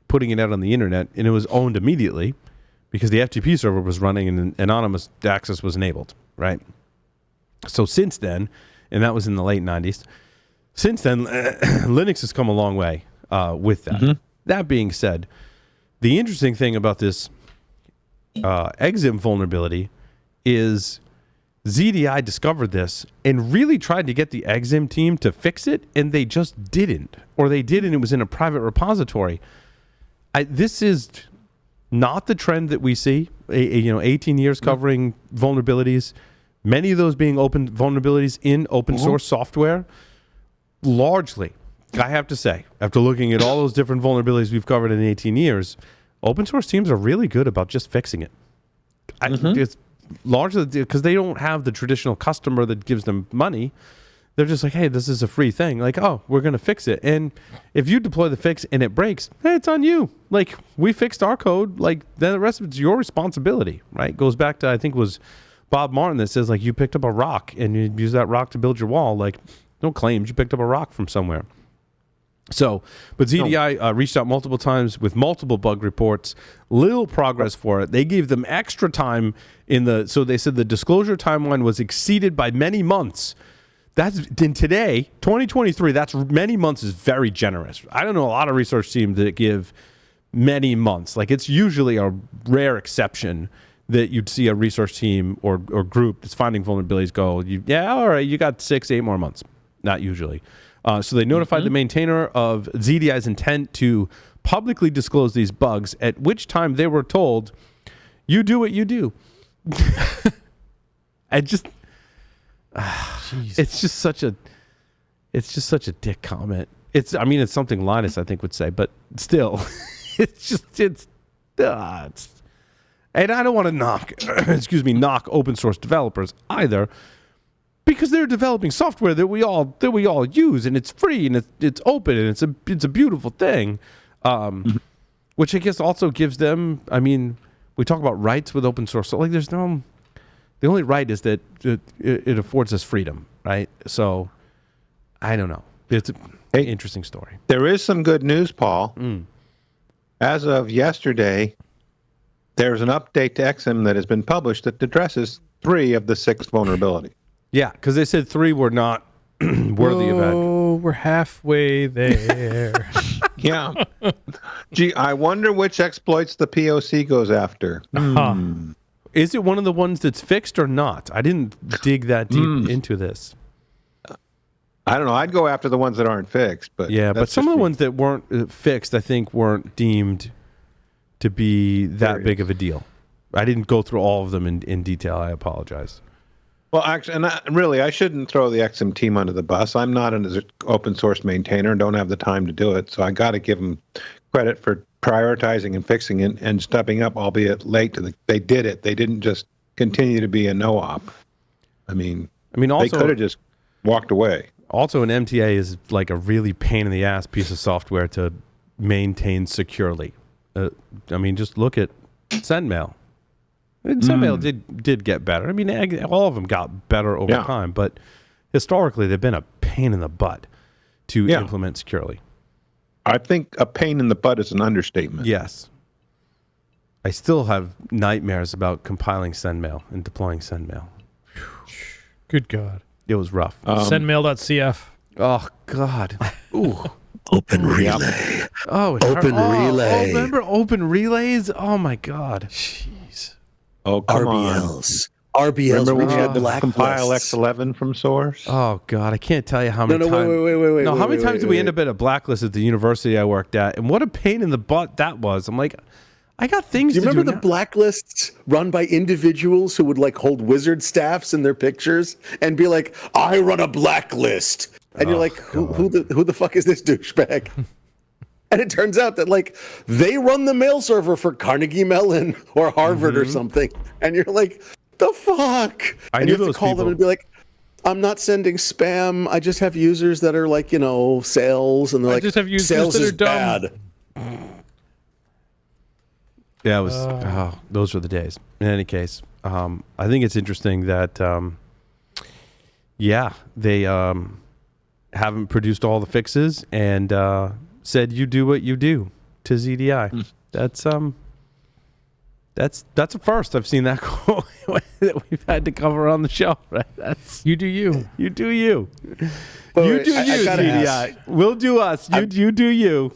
putting it out on the internet, and it was owned immediately because the FTP server was running and anonymous access was enabled, right? So since then, and that was in the late 90s, since then, Linux has come a long way with that. Mm-hmm. That being said, the interesting thing about this Exim vulnerability is ZDI discovered this and really tried to get the Exim team to fix it, and they just didn't. Or they did, and it was in a private repository. This is not the trend that we see. 18 years covering vulnerabilities, many of those being open vulnerabilities in open source software. Largely, I have to say, after looking at all those different vulnerabilities we've covered in 18 years, open source teams are really good about just fixing it. It's largely because they don't have the traditional customer that gives them money. They're just like, hey, this is a free thing. Like, oh, we're going to fix it. And if you deploy the fix and it breaks, hey, it's on you. Like, we fixed our code. Like, then the rest of it's your responsibility, right? Goes back to, I think it was Bob Martin that says, like, you picked up a rock and you use that rock to build your wall. Like, no claims. You picked up a rock from somewhere. So, but ZDI reached out multiple times with multiple bug reports, little progress for it. They gave them extra time so they said the disclosure timeline was exceeded by many months. That's in today, 2023, that's many months is very generous. I don't know a lot of research teams that give many months. Like, it's usually a rare exception that you'd see a research team or group that's finding vulnerabilities go, all right, you got 6-8 more months. Not usually. So they notified the maintainer of ZDI's intent to publicly disclose these bugs, at which time they were told, you do what you do. I just... it's just such a dick comment. It's something Linus I think would say, but still, it's and I don't want to knock open source developers either, because they're developing software that we all use, and it's free and it's open and it's a beautiful thing, which I guess also gives them. I mean, we talk about rights with open source, so like there's no. The only right is that it affords us freedom, right? So, I don't know. It's an interesting story. There is some good news, Paul. As of yesterday, there's an update to Exim that has been published that addresses 3 of the 6 vulnerabilities. Yeah, because they said 3 were not worthy of it. Oh, we're halfway there. Yeah. Gee, I wonder which exploits the POC goes after. Is it one of the ones that's fixed or not? I didn't dig that deep into this. I don't know. I'd go after the ones that aren't fixed, but yeah, but some of the ones that weren't fixed, I think, weren't deemed to be that big of a deal. I didn't go through all of them in detail. I apologize. Well, actually, I shouldn't throw the Exim team under the bus. I'm not an open source maintainer and don't have the time to do it, so I got to give them credit for prioritizing and fixing it and stepping up, albeit late. They did it. They didn't just continue to be a no-op. I mean, also, they could have just walked away. Also, an MTA is like a really pain-in-the-ass piece of software to maintain securely. Just look at SendMail. SendMail did get better. I mean, all of them got better over time, but historically, they've been a pain in the butt to implement securely. I think a pain in the butt is an understatement. Yes. I still have nightmares about compiling SendMail and deploying SendMail. Good God. It was rough. Sendmail.cf. Oh, God. Ooh. Open Relay. Oh, Open Relay. Remember Open Relays? Oh, my God. Jeez. Oh, come RBLs. on. RBLs. Remember we had to blacklists. compile X11 from source? Oh, God. I can't tell you how many times. Wait. How many times did we end up at a blacklist at the university I worked at? And what a pain in the butt that was. I'm like, I got things to do. Do you remember the blacklists run by individuals who would like hold wizard staffs in their pictures and be like, I run a blacklist. And you're like, who the fuck is this douchebag? And it turns out that like they run the mail server for Carnegie Mellon or Harvard or something. And you're like, the fuck? And you have to call them and be like, I'm not sending spam. I just have users that are like, sales. And they're like, just have users sales that are is dumb. bad. Yeah, it was. Those were the days. In any case, I think it's interesting that, they haven't produced all the fixes and said you do what you do to ZDI. That's a first. I've seen that quote that we've had to cover on the show. Right? That's You do you. you do you. Well, You do I you, gotta ZDI. ask. We'll do us. You do you.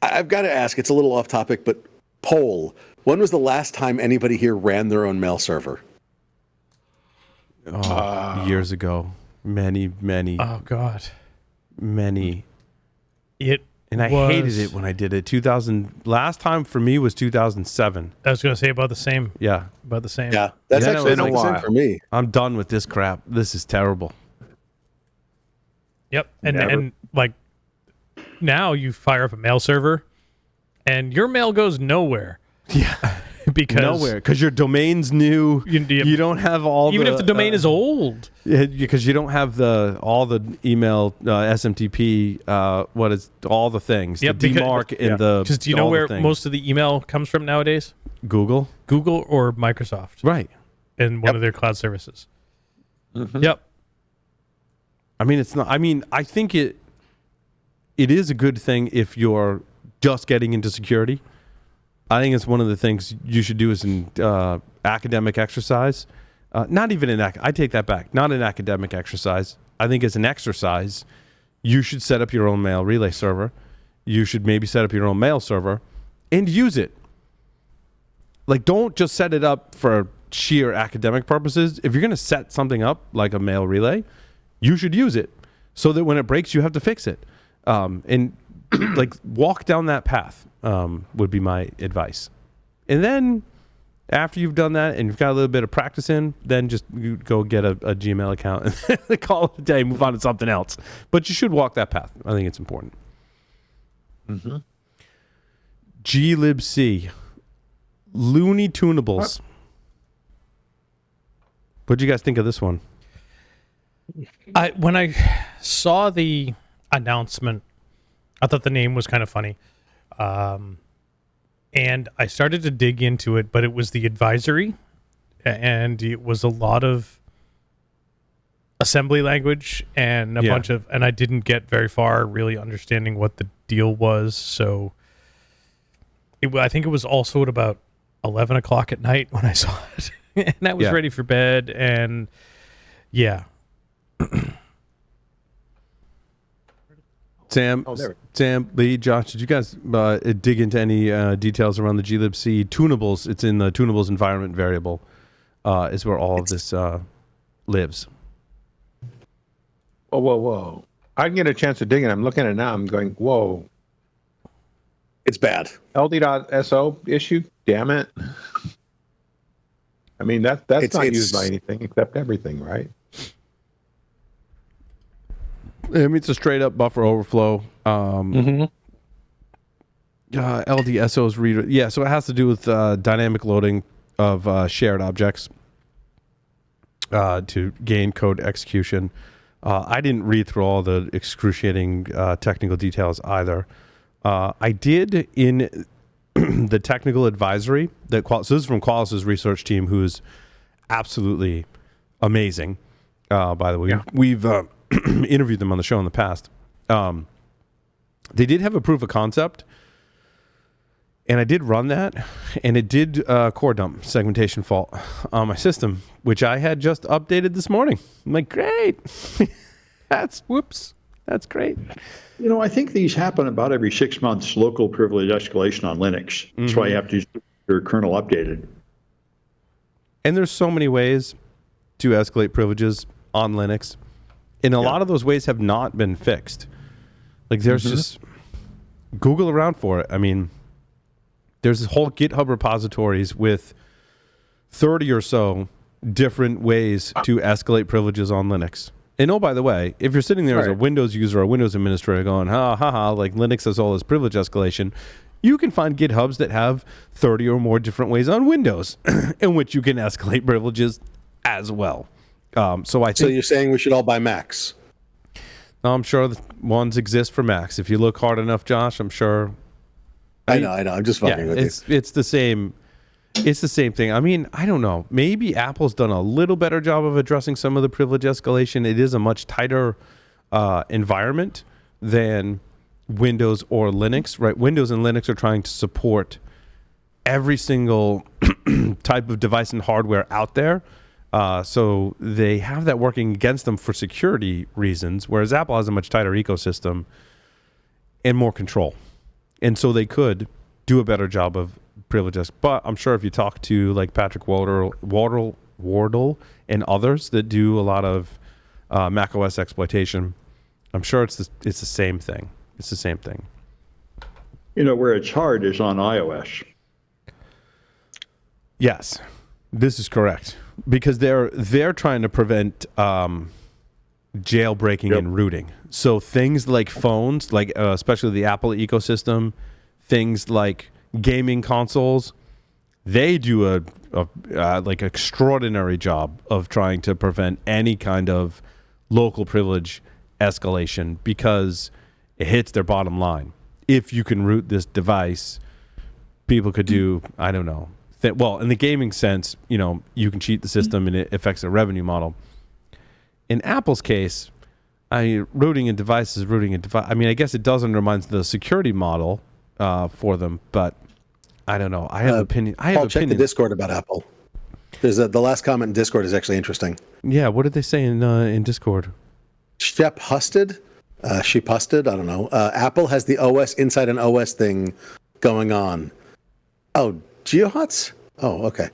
I've got to ask, it's a little off topic, but poll. When was the last time anybody here ran their own mail server? Years ago. Many. Oh God. Many. It And I hated it when I did it. 2000. Last time for me was 2007. I was going to say about the same. Yeah. About the same. Yeah, that's Then it actually was the like same for me. I'm done with this crap. This is terrible. Yep. And Never. and like now you fire up a mail server, and your mail goes nowhere. Yeah. Because Nowhere. Because your domain's new. You- You don't have all even if the domain is old. because you don't have all the email SMTP. What is all the things? Yep, the because- DMARC and the. Because do you know all the where things. most of the email comes from nowadays? Google? Google or Microsoft, Right. and one of their cloud services. Yep. I mean, it's not. I mean, I think it is a good thing if you're just getting into security. I think it's one of the things you should do as an academic exercise. Not even I take that back. Not an academic exercise. I think as an exercise, you should set up your own mail relay server. You should maybe set up your own mail server and use it. Like, don't just set it up for sheer academic purposes. If you're going to set something up like a mail relay, you should use it so that when it breaks, you have to fix it. And like walk down that path would be my advice. And then after you've done that and you've got a little bit of practice in, then just you go get a Gmail account and call it a day, move on to something else. But you should walk that path. I think it's important. Glibc. Looney Tunables. What'd you guys think of this one? When I saw the announcement, I thought the name was kind of funny. And I started to dig into it, but it was the advisory, and it was a lot of assembly language and a bunch of, and I didn't get very far really understanding what the deal was. So I think it was also at about 11 o'clock at night when I saw it, and I was ready for bed. And yeah. Sam, Lee, Josh, did you guys dig into any details around the Glibc tunables? It's in the tunables environment variable is where all of this lives. Whoa. I can get a chance to dig in. I'm looking at it now. I'm going, whoa. It's bad. LD.SO issue? Damn it. I mean, that's not used by anything except everything, right? I mean, it's a straight up buffer overflow. LDSO's reader. Yeah, so it has to do with dynamic loading of shared objects to gain code execution. I didn't read through all the excruciating technical details either. I did in the technical advisory that so this is from Qualys' research team, who's absolutely amazing. By the way, we've interviewed them on the show in the past. They did have a proof of concept, and I did run that, and it did core dump segmentation fault on my system, which I had just updated this morning. I'm like, great. That's great. You know, I think these happen about every 6 months, local privilege escalation on Linux. That's why you have to keep your kernel updated. And there's so many ways to escalate privileges on Linux. And a lot of those ways have not been fixed. Like there's just Google around for it. I mean, there's this whole GitHub repositories with 30 or so different ways to escalate privileges on Linux. And oh, by the way, if you're sitting there as a Windows user or a Windows administrator going, like Linux has all this privilege escalation, you can find GitHubs that have 30 or more different ways on Windows in which you can escalate privileges as well. So you're saying we should all buy Macs? I'm sure the ones exist for Macs. If you look hard enough, Josh, I'm sure. I know. I'm just fucking with you. It's the same. It's the same thing. I mean, I don't know. Maybe Apple's done a little better job of addressing some of the privilege escalation. It is a much tighter environment than Windows or Linux, right? Windows and Linux are trying to support every single type of device and hardware out there. So they have that working against them for security reasons, whereas Apple has a much tighter ecosystem and more control. And so they could do a better job of privileges. But I'm sure if you talk to like Patrick Wardle and others that do a lot of Mac OS exploitation, I'm sure it's the same thing. It's the same thing. Where it's hard is on iOS. Yes, this is correct, because they're trying to prevent jailbreaking and rooting. So things like phones, like especially the Apple ecosystem, things like gaming consoles, they do a like extraordinary job of trying to prevent any kind of local privilege escalation, because it hits their bottom line. If you can root this device, people could do, I don't know. Well, in the gaming sense, you can cheat the system and it affects the revenue model. In Apple's case, rooting a device is rooting a device. I mean, I guess it does undermine the security model for them, but I don't know. I have an opinion. Paul, check the Discord about Apple. There's the last comment in Discord is actually interesting. Yeah, what did they say in Discord? She posted, I don't know. Apple has the OS inside an OS thing going on. Oh, GeoHots? Oh, okay.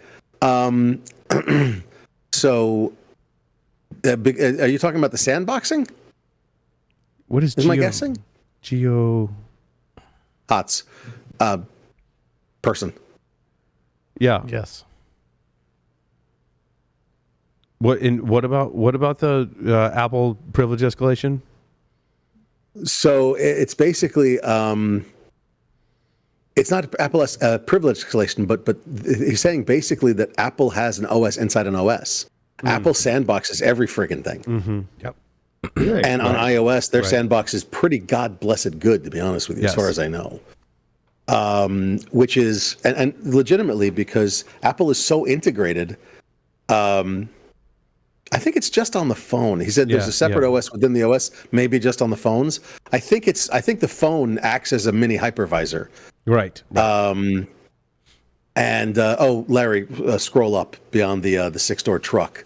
So, are you talking about the sandboxing? What is Am I guessing? Geo Hots. Person. Yeah. Yes. What about the Apple privilege escalation? So it's basically it's not Apple's privilege escalation, but he's saying basically that Apple has an OS inside an OS. Apple sandboxes every friggin' thing. Mm-hmm. Yep. And on iOS, their sandbox is pretty god blessed good, to be honest with you, as far as I know. Which is and legitimately, because Apple is so integrated. I think it's just on the phone. He said there's a separate OS within the OS, maybe just on the phones. I think the phone acts as a mini hypervisor. Right. And Larry, scroll up beyond the 6-door truck.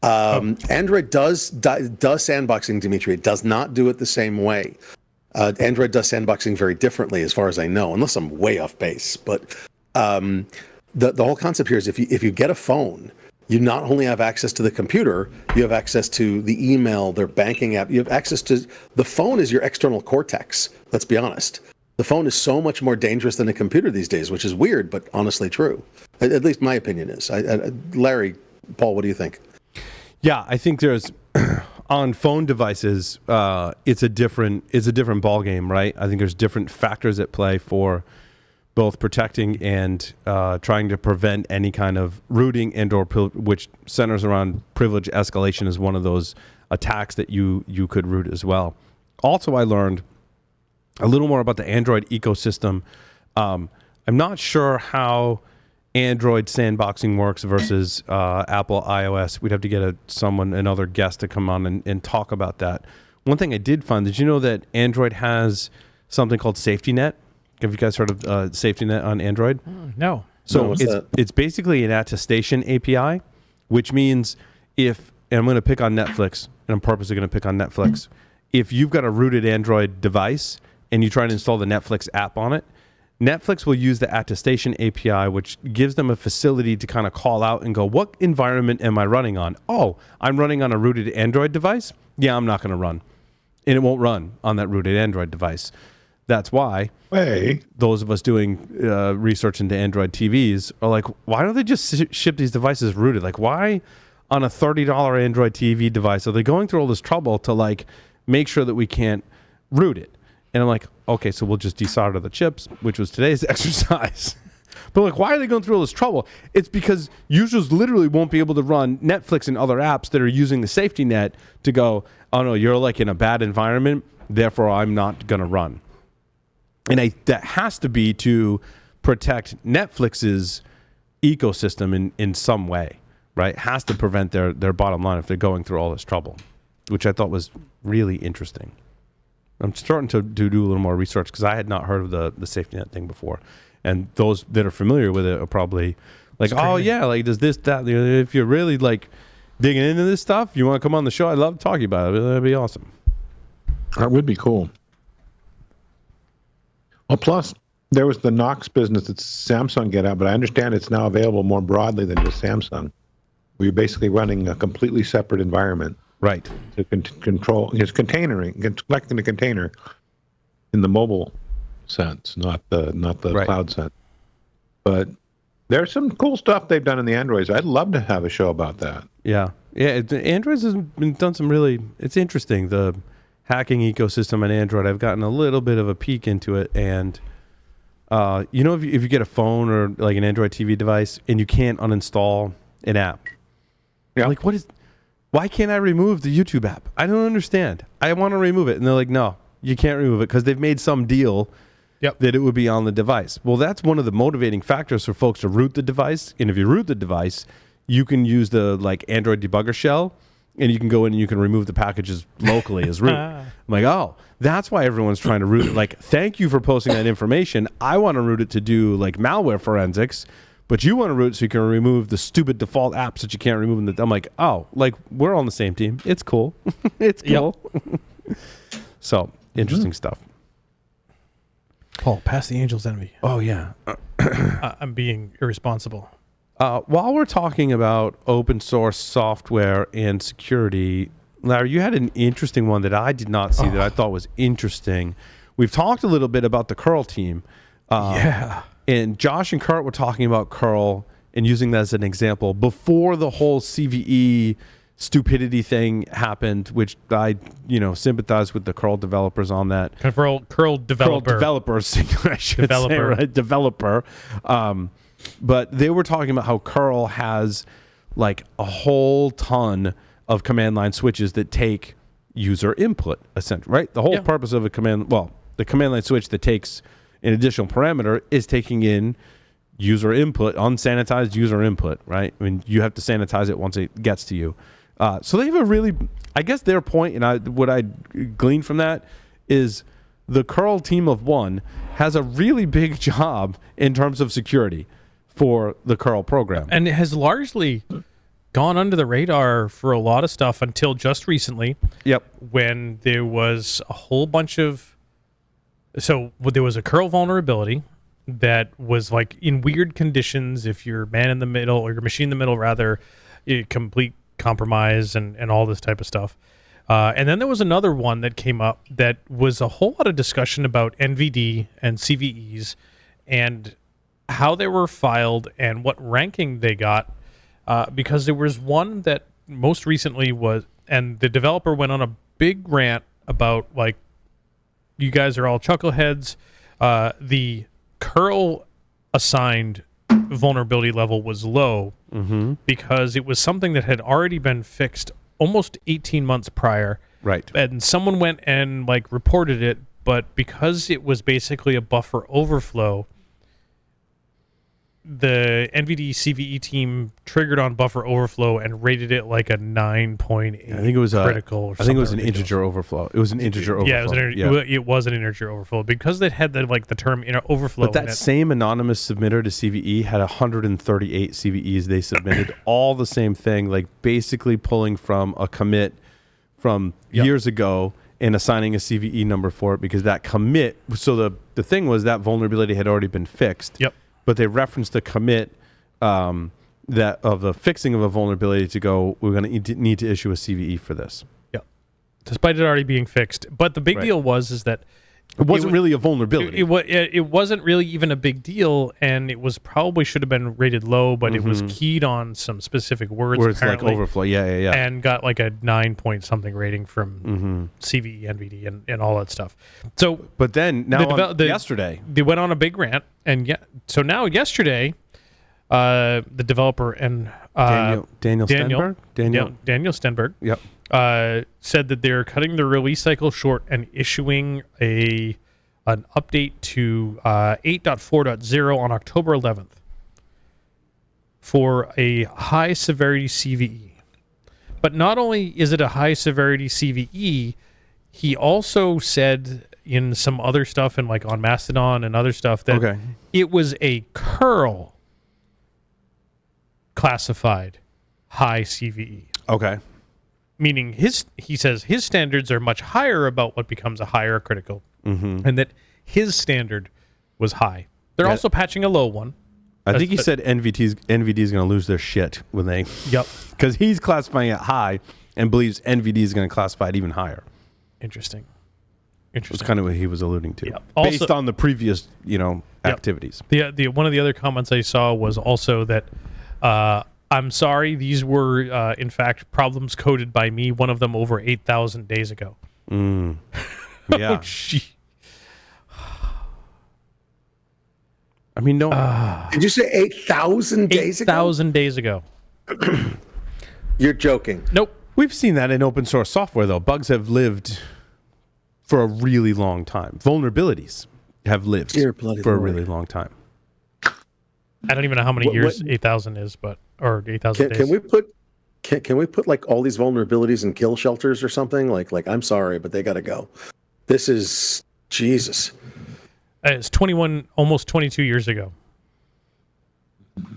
Android does sandboxing, Dimitri. It does not do it the same way. Android does sandboxing very differently, as far as I know, unless I'm way off base. But the whole concept here is if you get a phone, you not only have access to the computer, you have access to the email, their banking app. You have access to the phone is your external cortex. Let's be honest. The phone is so much more dangerous than a computer these days, which is weird, but honestly true. At least my opinion is. Larry, Paul, what do you think? Yeah, I think there's on phone devices, it's a different ballgame, right? I think there's different factors at play for both protecting and trying to prevent any kind of rooting which centers around privilege escalation is one of those attacks that you could root as well. Also, I learned a little more about the Android ecosystem. I'm not sure how Android sandboxing works versus Apple iOS. We'd have to get another guest to come on and talk about that. One thing I did find, did you know that Android has something called Safety Net? Have you guys heard of Safety Net on Android? No. So it's basically an attestation API, which means and I'm going to pick on Netflix, and I'm purposely going to pick on Netflix. If you've got a rooted Android device and you try to install the Netflix app on it, Netflix will use the attestation API, which gives them a facility to kind of call out and go, what environment am I running on? Oh, I'm running on a rooted Android device? Yeah, I'm not going to run. And it won't run on that rooted Android device. That's why those of us doing research into Android TVs are like, why don't they just ship these devices rooted? Like, why on a $30 Android TV device are they going through all this trouble to like make sure that we can't root it? And I'm like, okay, so we'll just desolder the chips, which was today's exercise. But like, why are they going through all this trouble? It's because users literally won't be able to run Netflix and other apps that are using the safety net to go, oh no, you're like in a bad environment, therefore I'm not going to run. And that has to be to protect Netflix's ecosystem in some way, right? It has to prevent their bottom line if they're going through all this trouble. which I thought was really interesting. I'm starting to do a little more research because I had not heard of the safety net thing before. And those that are familiar with it are probably like, oh, yeah, like does this, that. If you're really like digging into this stuff, you want to come on the show, I'd love talking about it. That'd be awesome. That would be cool. Well, plus, there was the Knox business that Samsung get out, but I understand it's now available more broadly than just Samsung. We're basically running a completely separate environment. Right. To control his containering, collecting the container in the mobile sense, not the right. cloud sense. But there's some cool stuff they've done in the Androids. I'd love to have a show about that. Yeah. Androids has been done some really, it's interesting. The hacking ecosystem on Android, I've gotten a little bit of a peek into it. And, if you get a phone or like an Android TV device and you can't uninstall an app, like why can't I remove the YouTube app? I don't understand. I want to remove it. And they're like, no, you can't remove it because they've made some deal that it would be on the device. Well, that's one of the motivating factors for folks to root the device. And if you root the device, you can use the like Android debugger shell and you can go in and you can remove the packages locally as root. I'm like, oh, that's why everyone's trying to root it. Like, thank you for posting that information. I want to root it to do like malware forensics. But you want to root so you can remove the stupid default apps that you can't remove. I'm like, oh, like we're on the same team. It's cool. It's cool. Yep. So, interesting stuff. Paul, pass the angel's envy. Oh, yeah. I'm being irresponsible. While we're talking about open source software and security, Larry, you had an interesting one that I did not see that I thought was interesting. We've talked a little bit about the curl team. Yeah. And Josh and Kurt were talking about curl and using that as an example before the whole CVE stupidity thing happened, which I, sympathize with the curl developers on that. Curl developer. Curl developers, I should say, right? Developer. But they were talking about how curl has like a whole ton of command line switches that take user input, essentially, right? The whole purpose of the command line switch that takes an additional parameter is taking in user input, unsanitized user input, right? I mean, you have to sanitize it once it gets to you. So they have a really, I guess their point, and what I gleaned from that is the curl team of one has a really big job in terms of security for the curl program. And it has largely gone under the radar for a lot of stuff until just recently. Yep. When there was a whole bunch of, so there was a curl vulnerability that was like in weird conditions. If you're man in the middle or your machine in the middle, rather, complete compromise and all this type of stuff. And then there was another one that came up that was a whole lot of discussion about NVD and CVEs and how they were filed and what ranking they got. Because there was one that most recently was, and the developer went on a big rant about like, you guys are all chuckleheads. The curl assigned vulnerability level was low because it was something that had already been fixed almost 18 months prior. Right. And someone went and like reported it, but because it was basically a buffer overflow, the NVD CVE team triggered on buffer overflow and rated it like a 9.8. I think it was critical. I think it was an integer overflow. It was an integer overflow. Yeah, it was an integer overflow because they had the term overflow. But that same anonymous submitter to CVE had 138 CVEs they submitted, all the same thing, like basically pulling from a commit from years ago and assigning a CVE number for it because that commit. So the thing was that vulnerability had already been fixed. Yep. But they referenced the commit that of the fixing of a vulnerability to go, we're going to need to issue a CVE for this. Yeah. Despite it already being fixed. But the big deal is that it wasn't really a vulnerability. It wasn't really even a big deal, and it was probably should have been rated low, but it was keyed on some specific words. Where it's like overflow, yeah. And got like a 9-point-something rating from CVE, NVD, and all that stuff. So, but then now yesterday they went on a big rant, and so now yesterday, the developer and Daniel Stenberg. Yep. Said that they're cutting the release cycle short and issuing an update to 8.4.0 on October 11th for a high severity CVE. But not only is it a high severity CVE, he also said in some other stuff and like on Mastodon and other stuff that it was a curl classified high CVE. Okay. Meaning he says his standards are much higher about what becomes a higher critical, and that his standard was high. They're also patching a low one. I think he said NVD is going to lose their shit when they. Yep. Because he's classifying it high and believes NVD is going to classify it even higher. Interesting. That's kind of what he was alluding to, Yep. based Also, on the previous, activities. The one of the other comments I saw was also that I'm sorry, these were in fact problems coded by me. One of them over 8,000 days ago. Yeah. I mean, no. Did you say 8,000 days ago? 8,000 days ago. You're joking. Nope. We've seen that in open source software, though. Bugs have lived for a really long time. Vulnerabilities have lived for a really long time. I don't even know how many years 8,000 is, or 8,000 days. Can we put like all these vulnerabilities in kill shelters or something? Like I'm sorry, but they got to go. This is Jesus. It's 21, almost 22 years ago.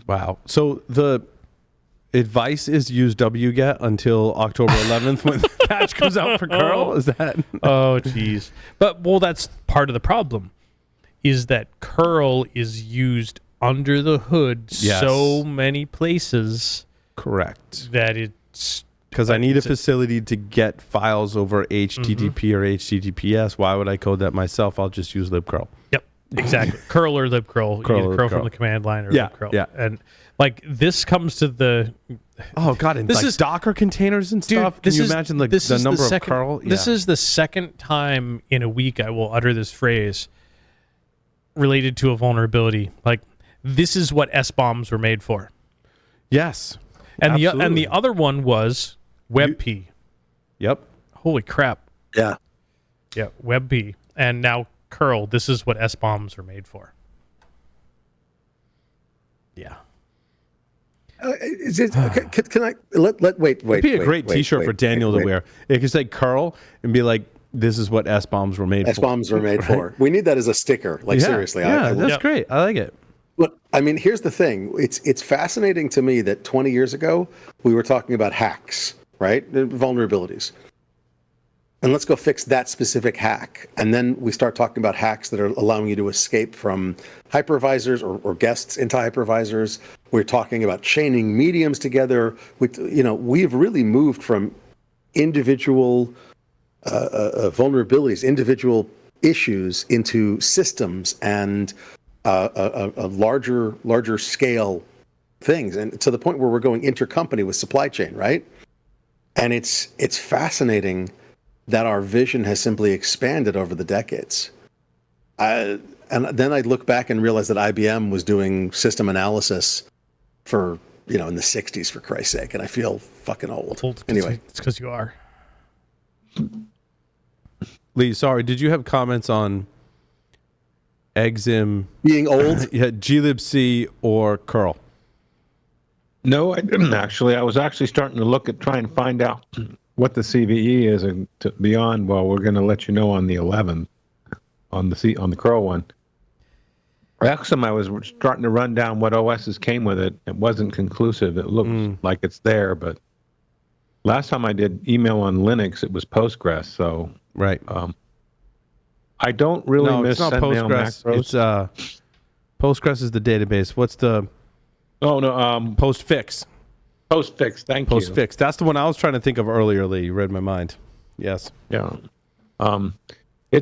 Wow. So the advice is use wget until October 11th when the patch comes out for curl? Is that? Oh, jeez. But, that's part of the problem, is that curl is used under the hood so many places. Correct. That it's... Because I need a facility to get files over HTTP or HTTPS. Why would I code that myself? I'll just use libcurl. Yep, exactly. Curl or libcurl. Curl, curl from the command line or libcurl. Yeah. And like this comes to the... Oh, God. And this is Docker containers and stuff. Can you imagine the number of curl? This is the second time in a week I will utter this phrase related to a vulnerability. Like, this is what S-bombs were made for. Yes. And the other one was WebP. Yep. Holy crap. Yeah. Yeah, WebP. And now curl. This is what S-bombs are made for. Yeah. Is it? Can I wait? It'd be a great T-shirt for Daniel to wear. It could say curl and be like, "This is what S-bombs were made for." S-bombs were made for. We need that as a sticker. Like seriously. Yeah, that's great. I like it. But I mean, here's the thing. It's fascinating to me that 20 years ago we were talking about hacks, right? Vulnerabilities. And let's go fix that specific hack. And then we start talking about hacks that are allowing you to escape from hypervisors or guests into hypervisors. We're talking about chaining mediums together. We've really moved from individual vulnerabilities, individual issues into systems and a larger scale things, and to the point where we're going intercompany with supply chain, right? And it's fascinating that our vision has simply expanded over the decades. And then I look back and realize that IBM was doing system analysis for, in the 60s, for Christ's sake, and I feel fucking old. Anyway. It's because you are. Lee, sorry, did you have comments on Exim being old? Yeah, glibc or curl? No, I didn't actually. I was actually starting to try and find out what the CVE is and beyond. Well, we're going to let you know on the 11th on the curl one. Exim, I was starting to run down what OSs came with it. It wasn't conclusive. It looks like it's there, but last time I did email on Linux, it was Postgres. So right. I don't really miss it's not sendmail Postgres. macros. It's Postgres is the database. What's the? Oh no, Postfix. Postfix. Thank you. Postfix. That's the one I was trying to think of earlier. Lee, you read my mind. Yes. Yeah.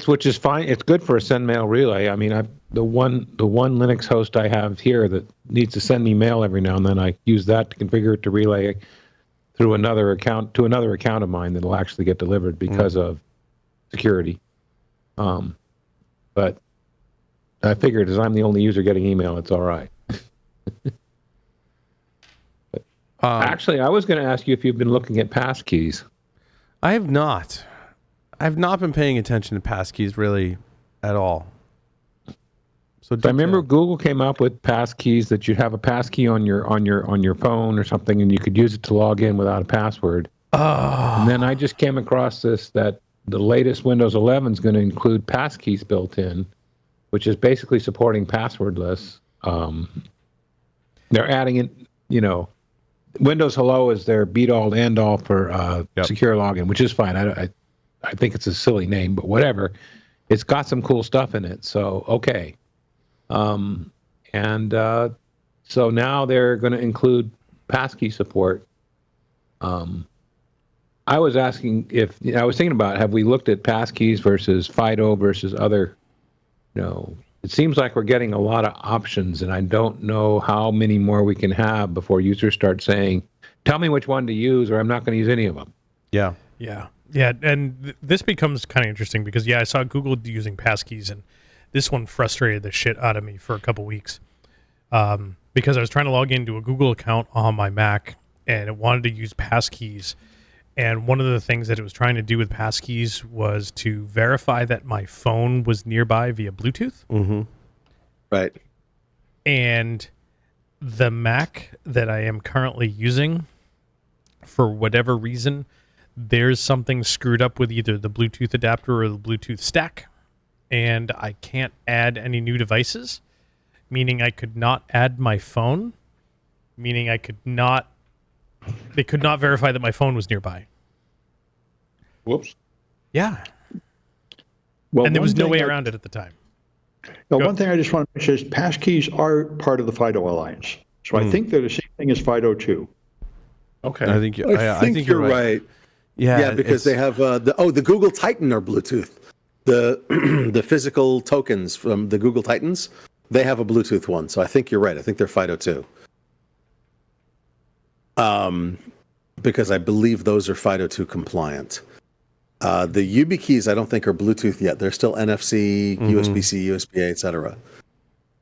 Which is fine. It's good for a send mail relay. I mean, the one Linux host I have here that needs to send me mail every now and then, I use that to configure it to relay through another account to another account of mine that'll actually get delivered because of security. But I figured as I'm the only user getting email, it's all right. Actually, I was going to ask you if you've been looking at passkeys. I have not. I've not been paying attention to passkeys really at all. So I remember Google came up with passkeys that you'd have a passkey on your phone or something, and you could use it to log in without a password. And then I just came across this that the latest Windows 11 is going to include passkeys built in, which is basically supporting passwordless. They're adding in, Windows Hello is their be-all, end-all for secure login, which is fine. I think it's a silly name, but whatever. It's got some cool stuff in it, so okay. So now they're going to include passkey support. I was asking I was thinking about, have we looked at passkeys versus FIDO versus other, it seems like we're getting a lot of options, and I don't know how many more we can have before users start saying, tell me which one to use, or I'm not going to use any of them. Yeah. And this becomes kind of interesting because, I saw Google using passkeys, and this one frustrated the shit out of me for a couple weeks because I was trying to log into a Google account on my Mac, and it wanted to use passkeys. And one of the things that it was trying to do with passkeys was to verify that my phone was nearby via Bluetooth. Mm-hmm. Right. And the Mac that I am currently using, for whatever reason, there's something screwed up with either the Bluetooth adapter or the Bluetooth stack, and I can't add any new devices, meaning I could not add my phone, meaning they could not verify that my phone was nearby. Whoops. Yeah. Well, And there was no one way thing around it at the time. one thing I just want to mention is passkeys are part of the FIDO Alliance. So I think they're the same thing as FIDO 2. Okay. I think you're right. Yeah, because they have the Google Titan are Bluetooth. The physical tokens from the Google Titans, they have a Bluetooth one. So I think you're right. I think they're FIDO 2. Because I believe those are FIDO 2 compliant. The YubiKeys I don't think are Bluetooth yet. They're still NFC, USB-C, USB-A, etc.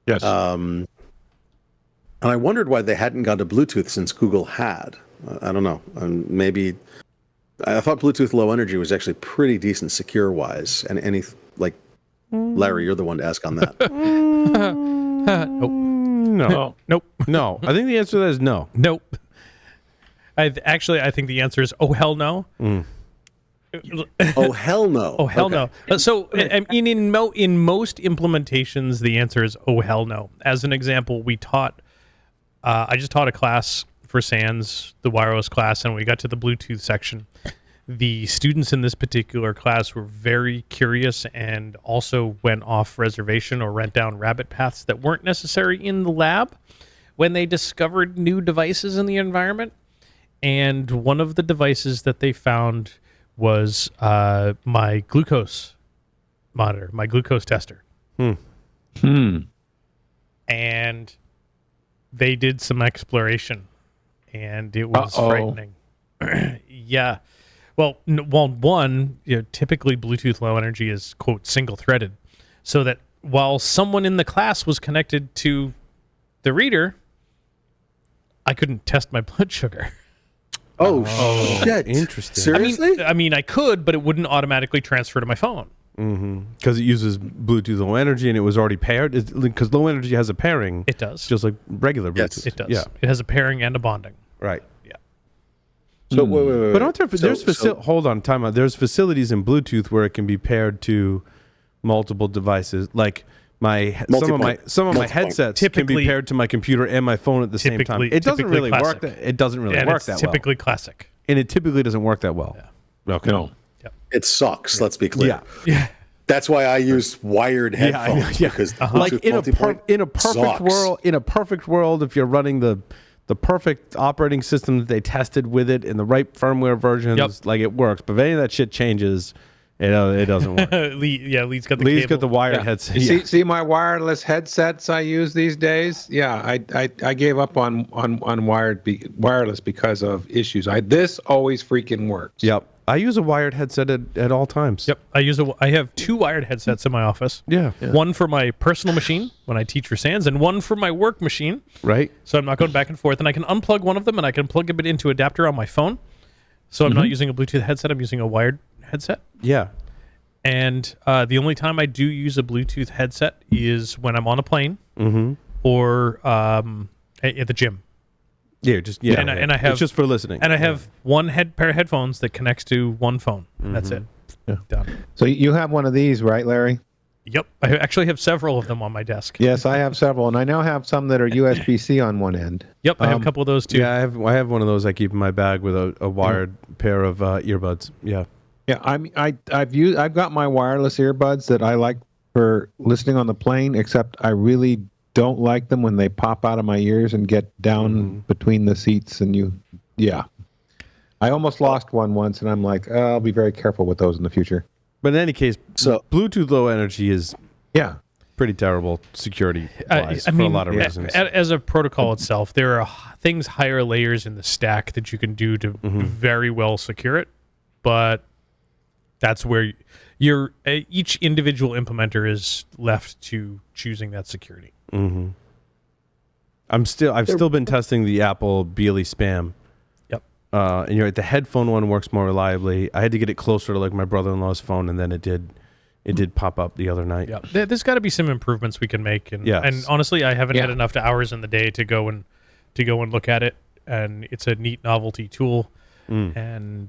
Yes. And I wondered why they hadn't gone to Bluetooth since Google had. I don't know. Maybe I thought Bluetooth Low Energy was actually pretty decent secure-wise. And Larry, you're the one to ask on that. Nope. No. Nope. No. I think the answer to that is no. Nope. I think the answer is, oh, hell no. Oh, hell no. Oh, hell no. So in most implementations, the answer is, oh, hell no. As an example, I just taught a class for SANS, the wireless class, and we got to the Bluetooth section. The students in this particular class were very curious and also went off reservation or went down rabbit paths that weren't necessary in the lab when they discovered new devices in the environment. And one of the devices that they found was my glucose monitor, my glucose tester. And they did some exploration, and it was frightening. Yeah. Well, one, typically Bluetooth Low Energy is, quote, single-threaded, so that while someone in the class was connected to the reader, I couldn't test my blood sugar. Oh shit! Interesting. Seriously? I mean, I could, but it wouldn't automatically transfer to my phone. Because it uses Bluetooth Low Energy and it was already paired. Because Low Energy has a pairing. It does. Just like regular Bluetooth. Yes. It does. Yeah. It has a pairing and a bonding. Right. Yeah. So wait. But aren't there hold on, time out. There's facilities in Bluetooth where it can be paired to multiple devices. Like some of my headsets can be paired to my computer and my phone at the same time. It doesn't really work. It doesn't really work that well. Typically classic. And it typically doesn't work that well. Yeah. Okay. No. It sucks. Let's be clear. Yeah. That's why I use wired headphones. Because Like in a perfect sucks. world, if you're running the perfect operating system that they tested with it in the right firmware versions, like it works. But if any of that shit changes, it doesn't work. Lee's got the Lee's cable. got the wired headset. See my wireless headsets I use these days? Yeah, I gave up on wireless because of issues. This always freaking works. Yep. I use a wired headset at all times. Yep. I have 2 wired headsets in my office. Yeah. One for my personal machine when I teach for SANS, and one for my work machine. Right. So I'm not going back and forth, and I can unplug one of them, and I can plug it into adapter on my phone. So I'm not using a Bluetooth headset. I'm using a wired headset. Yeah. And the only time I do use a Bluetooth headset is when I'm on a plane or at the gym. And I have it's just for listening. And I have one pair of headphones that connects to one phone. That's it. Yeah. Done. So you have one of these, right, Larry? Yep. I actually have several of them on my desk. Yes, I have several, and I now have some that are USB-C on one end. Yep, I have a couple of those too. Yeah, I have one of those I keep in my bag with a wired pair of earbuds. Yeah. Yeah, I've got my wireless earbuds that I like for listening on the plane, except I really don't like them when they pop out of my ears and get down between the seats I almost lost one once, and I'm like, I'll be very careful with those in the future. But in any case, Bluetooth Low Energy is pretty terrible security-wise for a lot of reasons. As a protocol itself, there are things higher layers in the stack that you can do to very well secure it, but that's where each individual implementer is left to choosing that security. Mm-hmm. I've still been testing the Apple Beely Spam. And you're right, the headphone one works more reliably. I had to get it closer to like my brother-in-law's phone, and then it did pop up the other night. Yeah, there's got to be some improvements we can make, and honestly, I haven't had enough hours in the day to go and look at it. And it's a neat novelty tool, and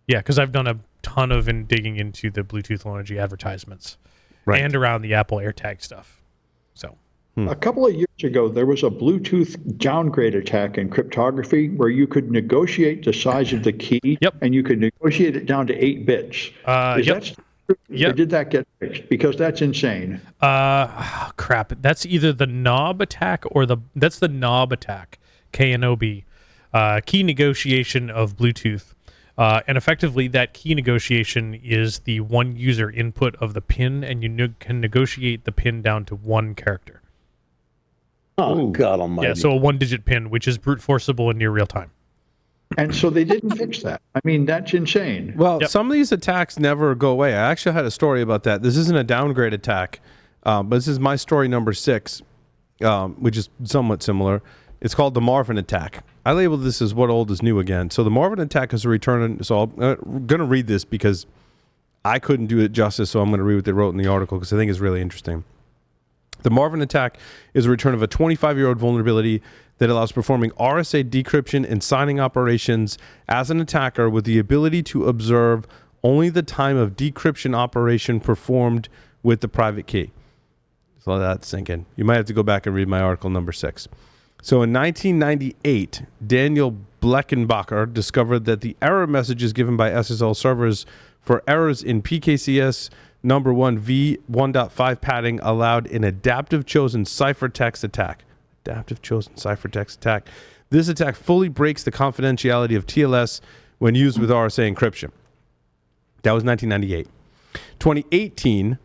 because I've done a ton of digging into the Bluetooth Low Energy advertisements, and around the Apple AirTag stuff. So. A couple of years ago, there was a Bluetooth downgrade attack in cryptography where you could negotiate the size of the key, and you could negotiate it down to 8 bits. Or did that get fixed? Because that's insane. Crap. That's either the knob attack or that's the knob attack, KNOB, key negotiation of Bluetooth. And effectively, that key negotiation is the one user input of the PIN, and you can negotiate the PIN down to one character. Oh, God almighty. Yeah, so a 1-digit PIN, which is brute forceable in near real time. And so they didn't fix that. I mean, that's insane. Well, some of these attacks never go away. I actually had a story about that. This isn't a downgrade attack, but this is my story number 6, which is somewhat similar. It's called the Marvin attack. I labeled this as what old is new again. So the Marvin attack is a return. So I'm going to read this because I couldn't do it justice, so I'm going to read what they wrote in the article because I think it's really interesting. The Marvin attack is a return of a 25-year-old vulnerability that allows performing RSA decryption and signing operations as an attacker with the ability to observe only the time of decryption operation performed with the private key. So let that sink in. You might have to go back and read my article number 6. So in 1998, Daniel Bleckenbacher discovered that the error messages given by SSL servers for errors in PKCS number 1 v1.5 padding allowed an adaptive chosen ciphertext attack. This attack fully breaks the confidentiality of TLS when used with RSA encryption. That was 1998. 2018,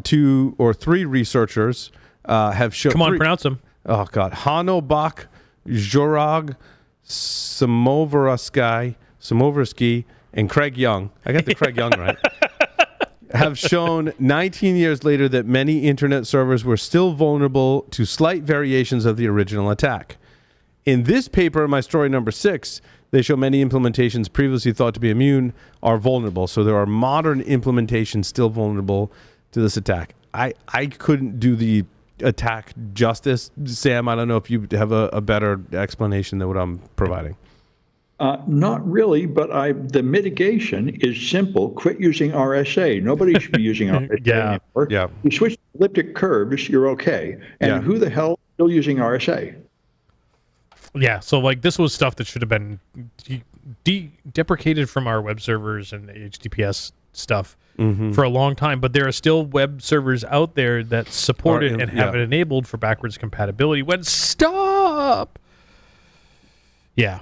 2 or 3 researchers have shown... Come on, pronounce them. Oh, God. Hanobach, Jorog, Samoversky, and Craig Young. I got the Craig Young right. Have shown 19 years later that many internet servers were still vulnerable to slight variations of the original attack. In this paper, my story number 6, they show many implementations previously thought to be immune are vulnerable. So there are modern implementations still vulnerable to this attack. I couldn't do the attack justice. Sam, I don't know if you have a better explanation than what I'm providing. Not really, but the mitigation is simple. Quit using RSA. Nobody should be using RSA anymore. Yeah. You switch to elliptic curves, you're okay. And who the hell is still using RSA? Yeah, so like this was stuff that should have been deprecated from our web servers and HTTPS stuff for a long time, but there are still web servers out there that support it and have it enabled for backwards compatibility. Stop! Yeah.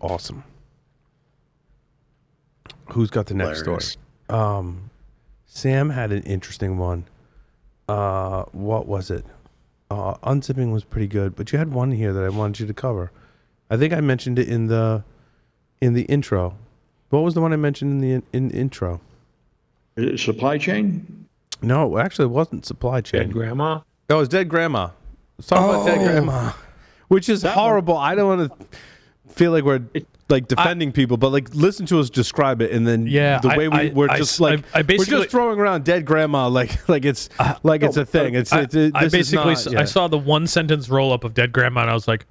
Awesome. Who's got the next story? Sam had an interesting one. What was it? Unzipping was pretty good, but you had one here that I wanted you to cover. I think I mentioned it in the intro. What was the one I mentioned in the intro? Is it supply chain? No, actually, it wasn't supply chain. Dead grandma? Oh, it was dead grandma. Let's talk about dead grandma, which is horrible. I don't want to feel like we're like defending people, but like listen to us describe it, and then the way we're just throwing around dead grandma like it's a thing. I saw the one sentence roll up of dead grandma, and I was like,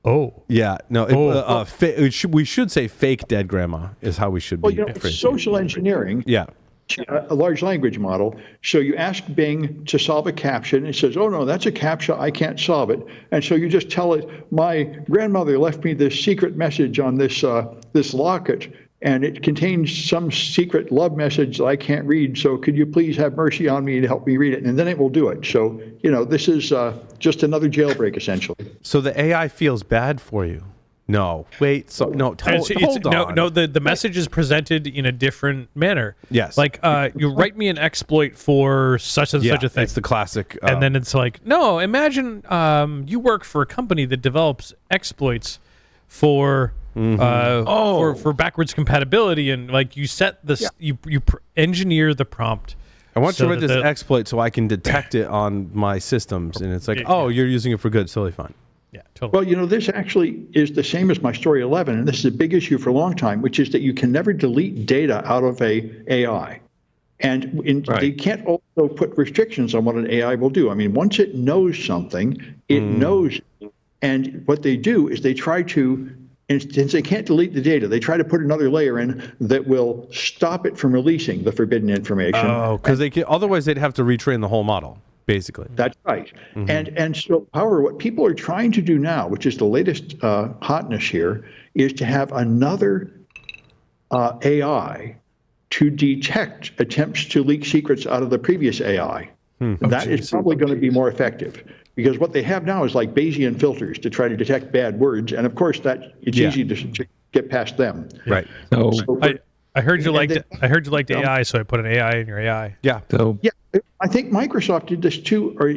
oh yeah, no. We should say fake dead grandma is how we should be. It's social engineering. Yeah. A large language model. So you ask Bing to solve a captcha, and it says, oh, no, that's a captcha. I can't solve it. And so you just tell it, my grandmother left me this secret message on this locket, and it contains some secret love message that I can't read. So could you please have mercy on me to help me read it? And then it will do it. So, this is just another jailbreak, essentially. So the AI feels bad for you. No, wait. So no, hold on. No. The message is presented in a different manner. Yes, like you write me an exploit for such and such a thing. It's the classic. And then it's like, no, imagine you work for a company that develops exploits for for backwards compatibility, and like you set this, you engineer the prompt. I want you to write this exploit so I can detect it on my systems, and it's like, you're using it for good. It's totally fine. Yeah, totally. Well, this actually is the same as my story 11, and this is a big issue for a long time, which is that you can never delete data out of a AI. And they can't also put restrictions on what an AI will do. I mean, once it knows something, it knows. And what they do is they try to, since they can't delete the data, they try to put another layer in that will stop it from releasing the forbidden information. Oh, because otherwise they'd have to retrain the whole model. Basically. That's right. And so, however, what people are trying to do now, which is the latest hotness here, is to have another AI to detect attempts to leak secrets out of the previous AI. That is probably going to be more effective, because what they have now is like Bayesian filters to try to detect bad words, and of course it's easy to get past them. Right. So I heard you liked AI, so I put an AI in your AI. Yeah. So I think Microsoft did this too, or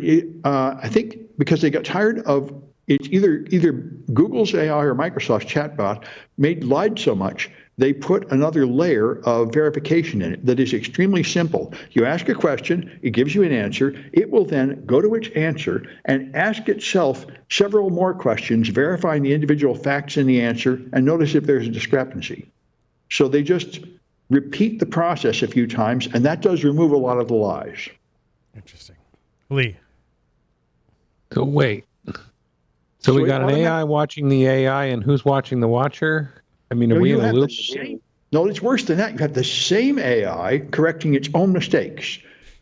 I think because they got tired of it's either Google's AI or Microsoft's chatbot lied so much, they put another layer of verification in it that is extremely simple. You ask a question, it gives you an answer, it will then go to its answer and ask itself several more questions, verifying the individual facts in the answer, and notice if there's a discrepancy. So they just repeat the process a few times, and that does remove a lot of the lies. Interesting. Lee. So wait. So we got an AI watching the AI, and who's watching the watcher? I mean, are we in a loop? No, it's worse than that. You have the same AI correcting its own mistakes.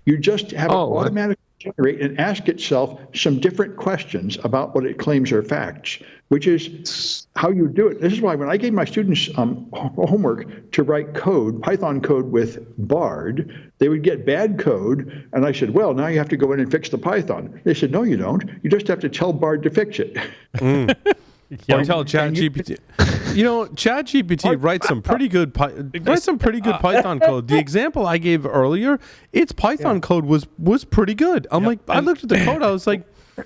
You just have it automatically generate and ask itself some different questions about what it claims are facts, which is how you do it. This is why when I gave my students homework to write code, Python code with Bard, they would get bad code, and I said, well, now you have to go in and fix the Python. They said, no, you don't. You just have to tell Bard to fix it. Or tell ChatGPT. ChatGPT writes some pretty good Python code. The example I gave earlier, its Python code was pretty good. I'm like, I looked at the code, I was like,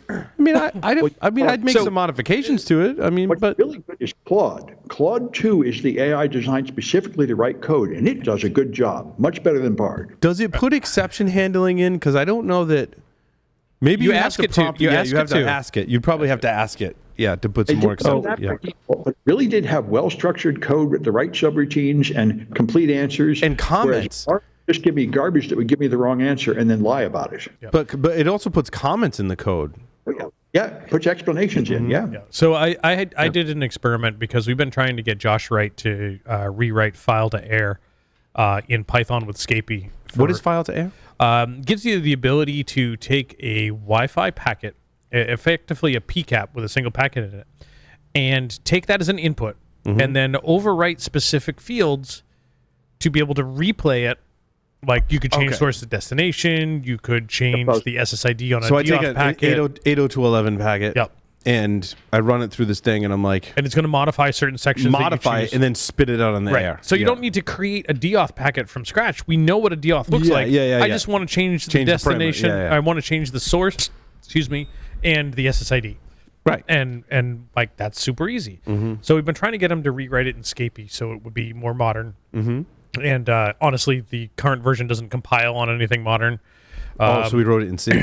I'd make some modifications to it. What's really good is Claude. Claude 2 is the AI designed specifically to write code, and it does a good job, much better than Bard. Does it put exception handling in? Because I don't know that. Maybe you ask it to. You have to ask it. You'd probably have to ask it. Yeah, to put some more exception. But really did have well-structured code with the right subroutines and complete answers and comments. Just give me garbage that would give me the wrong answer and then lie about it. Yeah. But it also puts comments in the code. Yeah, puts explanations in. Yeah. So I did an experiment because we've been trying to get Josh Wright to rewrite file to air in Python with Scapy. What is file to air? Gives you the ability to take a Wi-Fi packet, effectively a PCAP with a single packet in it, and take that as an input, and then overwrite specific fields to be able to replay it. Like you could change source to destination, you could change the SSID on a DOF packet. So I take an 802.11 packet. Yep. And I run it through this thing, and I'm like... And it's going to modify certain sections. Modify it, and then spit it out on the air. So you don't need to create a DOF packet from scratch. We know what a DOF looks like. I just want to change the destination. I want to change the source, and the SSID. Right. And like, that's super easy. So we've been trying to get them to rewrite it in Scapy so it would be more modern. And honestly, the current version doesn't compile on anything modern. So we wrote it in C.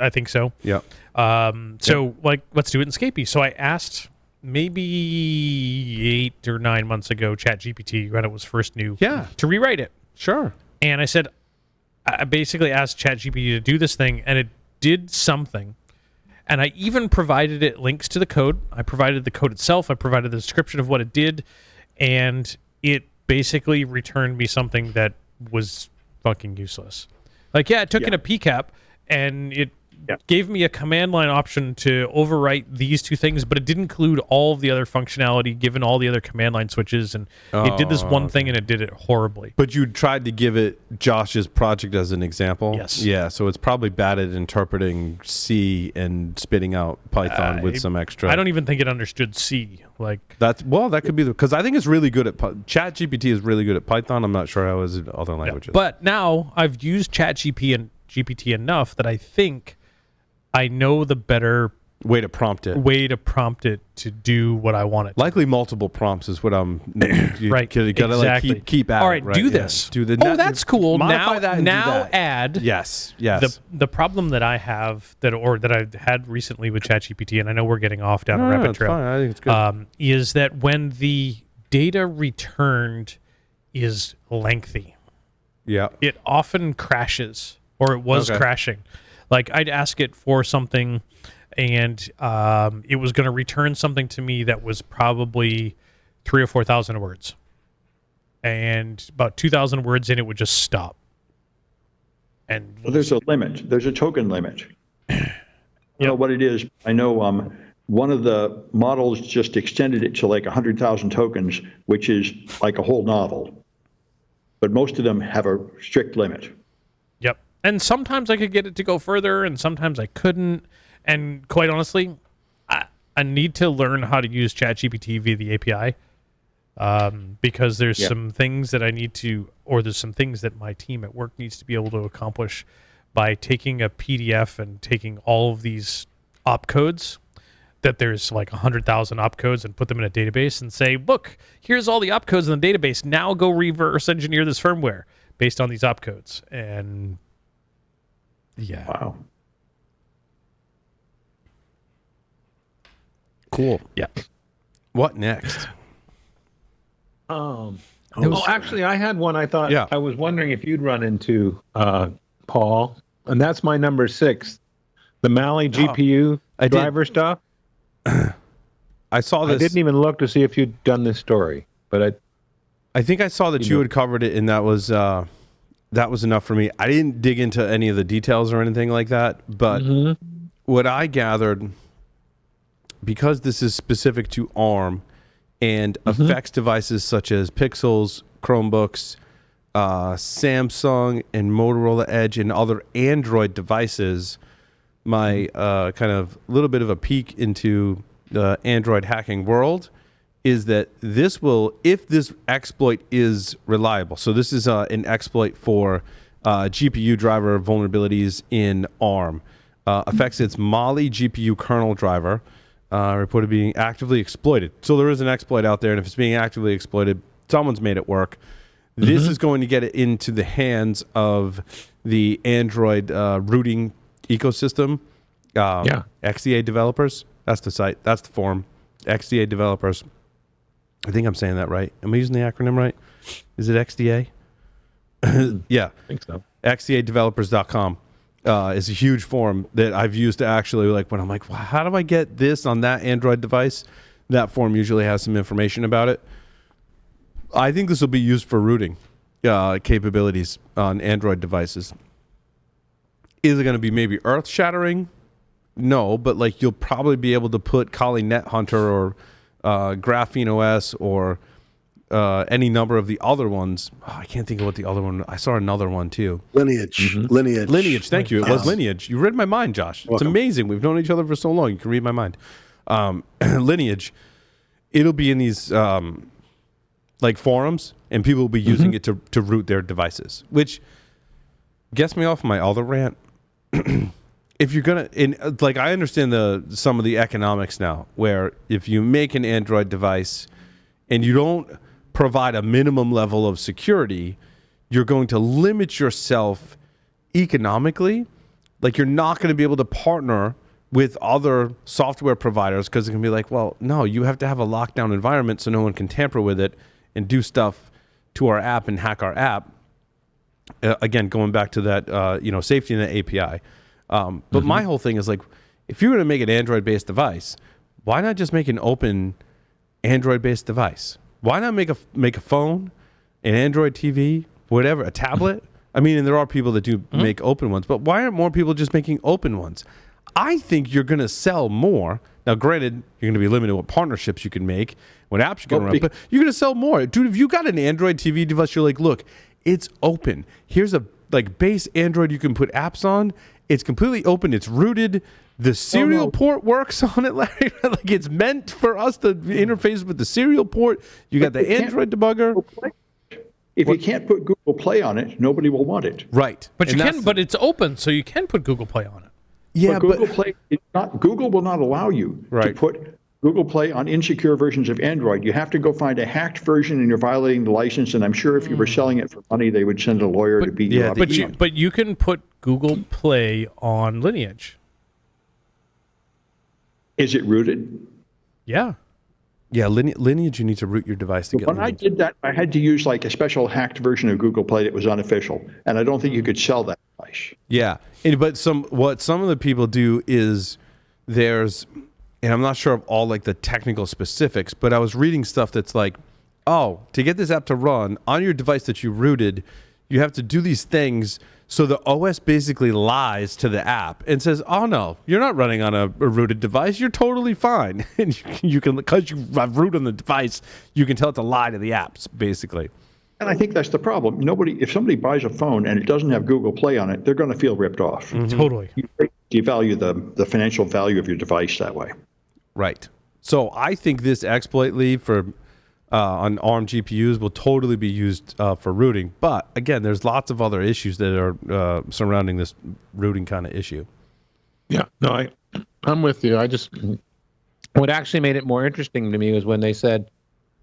I think so. Yeah. So like, let's do it in Scapy. So I asked maybe 8 or 9 months ago, ChatGPT, when it was first new, to rewrite it. Sure. And I basically asked ChatGPT to do this thing, and it did something. And I even provided it links to the code. I provided the code itself. I provided the description of what it did, and it basically returned me something that was fucking useless. Like, it took in a PCAP, and it gave me a command line option to overwrite these two things, but it didn't include all of the other functionality given all the other command line switches, and it did this one thing, and it did it horribly. But you tried to give it Josh's project as an example? Yes. Yeah, so it's probably bad at interpreting C and spitting out Python with some extra... I don't even think it understood C. That could be because I think it's really good at... ChatGPT is really good at Python. I'm not sure how it is in other languages. But now I've used ChatGPT enough that I think I know the better way to prompt it to do what I want it to. Likely multiple prompts is what I'm right. You gotta exactly. keep at all right, it, right? do this. Do the that's cool. Modify that and now do that. add yes. The problem that I have that I've had recently with ChatGPT, and I know we're getting off down a rabbit trail. Fine. I think it's good. Is that when the data returned is lengthy. Yeah. It often crashes, or it was crashing. Like, I'd ask it for something, and it was going to return something to me that was probably 3,000 or 4,000 words. And about 2,000 words in, it would just stop. And there's a limit. There's a token limit. I don't know what it is. I know one of the models just extended it to like 100,000 tokens, which is like a whole novel. But most of them have a strict limit. Yep. And sometimes I could get it to go further, and sometimes I couldn't. And quite honestly, I need to learn how to use ChatGPT via the API because there's some things that I need to, or there's some things that my team at work needs to be able to accomplish by taking a PDF and taking all of these opcodes, that there's like 100,000 opcodes, and put them in a database and say, look, here's all the opcodes in the database. Now go reverse engineer this firmware based on these opcodes. And wow. Cool. Yeah. What next? Actually, I had one I thought I was wondering if you'd run into, Paul, and that's my number 6, the Mali GPU driver stuff. I saw this. I didn't even look to see if you'd done this story, but I think I saw that you had covered it, and that was enough for me. I didn't dig into any of the details or anything like that, but what I gathered, because this is specific to ARM and affects devices such as Pixels, Chromebooks, Samsung, and Motorola Edge, and other Android devices, my kind of little bit of a peek into the Android hacking world is that this will, if this exploit is reliable, so this is an exploit for GPU driver vulnerabilities in ARM, affects its Mali GPU kernel driver, reported being actively exploited. So there is an exploit out there, and if it's being actively exploited, someone's made it work. This is going to get it into the hands of the Android rooting ecosystem. XDA developers. That's the site. That's the forum. XDA developers. I think I'm saying that right. Am I using the acronym right? Is it XDA? Yeah. I think so. XDAdevelopers.com is a huge forum that I've used to actually, like, when I'm like, well, how do I get this on that Android device? That forum usually has some information about it. I think this will be used for rooting capabilities on Android devices. Is it going to be maybe earth-shattering? No, but like you'll probably be able to put Kali Net Hunter or Graphene OS or any number of the other ones. I can't think of what the other one. I saw another one too. Lineage. Lineage. Thank you. It was Lineage. You read my mind, Josh. It's amazing. We've known each other for so long. You can read my mind. Lineage. It'll be in these like forums, and people will be using it to root their devices, which gets me off my other rant. If you're gonna, like, I understand some of the economics now, where if you make an Android device and you don't provide a minimum level of security, you're going to limit yourself economically. Like, you're not going to be able to partner with other software providers, because it can be like, well, no, you have to have a lockdown environment so no one can tamper with it and do stuff to our app and hack our app. Again, going back to that, safety in the API. But my whole thing is like, if you're going to make an Android-based device, why not just make an open Android-based device? Why not make a phone, an Android TV, whatever, a tablet? I mean, and there are people that do make open ones, but why aren't more people just making open ones? I think you're going to sell more. Now, granted, you're going to be limited to what partnerships you can make, what apps you can run, but you're going to sell more. Dude, if you got an Android TV device, you're like, look, it's open. Here's a base Android you can put apps on. It's completely open. It's rooted. The serial port works on it, Larry. Like, it's meant for us to interface with the serial port. You got the Android debugger. If you can't put Google Play on it, nobody will want it. Right. But you can. But it's open, so you can put Google Play on it. Yeah, but Google Play, Google will not allow you to put Google Play on insecure versions of Android. You have to go find a hacked version, and you're violating the license. And I'm sure if you were selling it for money, they would send a lawyer to beat you up. But you can put Google Play on Lineage. Is it rooted? Yeah. Yeah, Lineage, you need to root your device to get When Lineage. I did that, I had to use like a special hacked version of Google Play that was unofficial, and I don't think you could sell that device. Yeah, but what some of the people do is there's, and I'm not sure of all like the technical specifics, but I was reading stuff that's like, oh, to get this app to run on your device that you rooted, you have to do these things. So the OS basically lies to the app and says, oh, no, you're not running on a rooted device. You're totally fine. And you can, because you have root on the device, you can tell it to lie to the apps, basically. And I think that's the problem. If somebody buys a phone and it doesn't have Google Play on it, they're going to feel ripped off. Totally. You devalue the financial value of your device that way. Right. So I think this exploit, Lee, for on ARM GPUs will totally be used for rooting. But again, there's lots of other issues that are surrounding this rooting kind of issue. Yeah, no, I'm with you. What actually made it more interesting to me was when they said,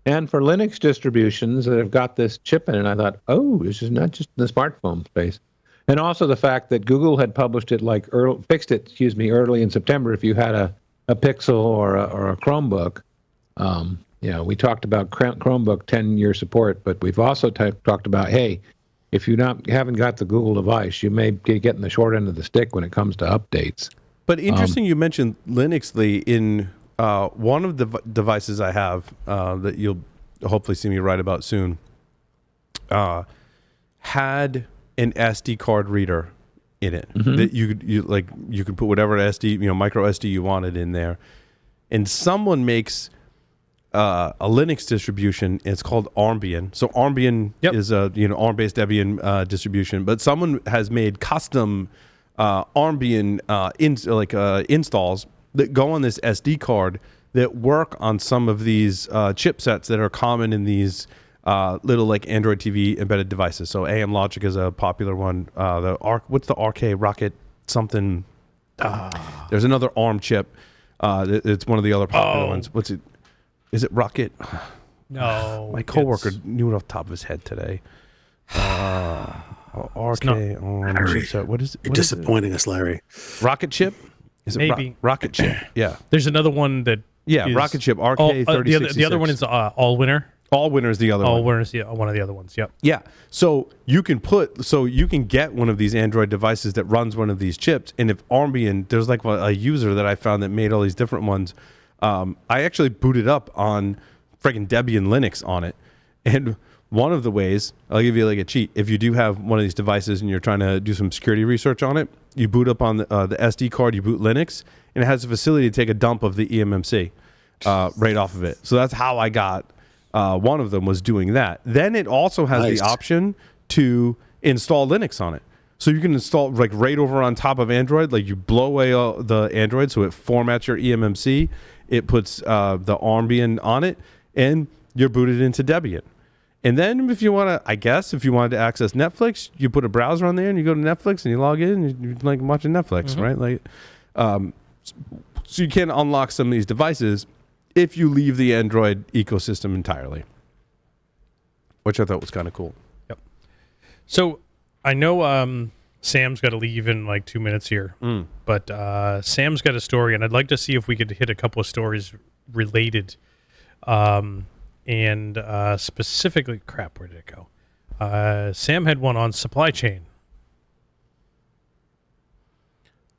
and for Linux distributions that have got this chip in it, I thought, oh, this is not just in the smartphone space. And also the fact that Google had published it fixed it early in September if you had a Pixel or a Chromebook. We talked about Chromebook 10-year support, but we've also talked about, hey, if you haven't got the Google device, you may be getting the short end of the stick when it comes to updates. But interesting you mentioned Linux, Lee. In one of the devices I have that you'll hopefully see me write about soon had an SD card reader in it that you could put whatever SD, micro SD you wanted in there. And someone makes a Linux distribution. It's called Armbian. So Armbian is a ARM-based Debian distribution, but someone has made custom Armbian installs that go on this SD card that work on some of these chipsets that are common in these little like Android TV embedded devices. So AM Logic is a popular one. What's the RK Rocket something? There's another ARM chip. It's one of the other popular ones. What's it? Is it Rocket? No. My coworker knew it off the top of his head today. RK ARM chipset. What is it? You're disappointing us, Larry. Rocket chip? Is it Maybe. Rocket chip? Yeah. There's another one that is Rocket chip RK3066. the other one is All Winner. All Winner is the other one. All Winner is one of the other ones. Yep. Yeah. So you can get one of these Android devices that runs one of these chips. And if Armbian, there's like a user that I found that made all these different ones. I actually booted up on freaking Debian Linux on it. And one of the ways, I'll give you like a cheat. If you do have one of these devices and you're trying to do some security research on it, you boot up on the SD card, you boot Linux, and it has a facility to take a dump of the eMMC right off of it. So that's how I got one of them, was doing that. Then it also has the option to install Linux on it. So you can install like right over on top of Android, like you blow away the Android so it formats your eMMC. It puts the Armbian on it, and you're booted into Debian. And then if you want to, if you wanted to access Netflix, you put a browser on there and you go to Netflix and you log in and you're like watching Netflix, right? Like, so you can unlock some of these devices if you leave the Android ecosystem entirely, which I thought was kind of cool. Yep. So I know Sam's got to leave in like 2 minutes here. But Sam's got a story, and I'd like to see if we could hit a couple of stories related. And specifically, crap, where did it go? Sam had one on supply chain.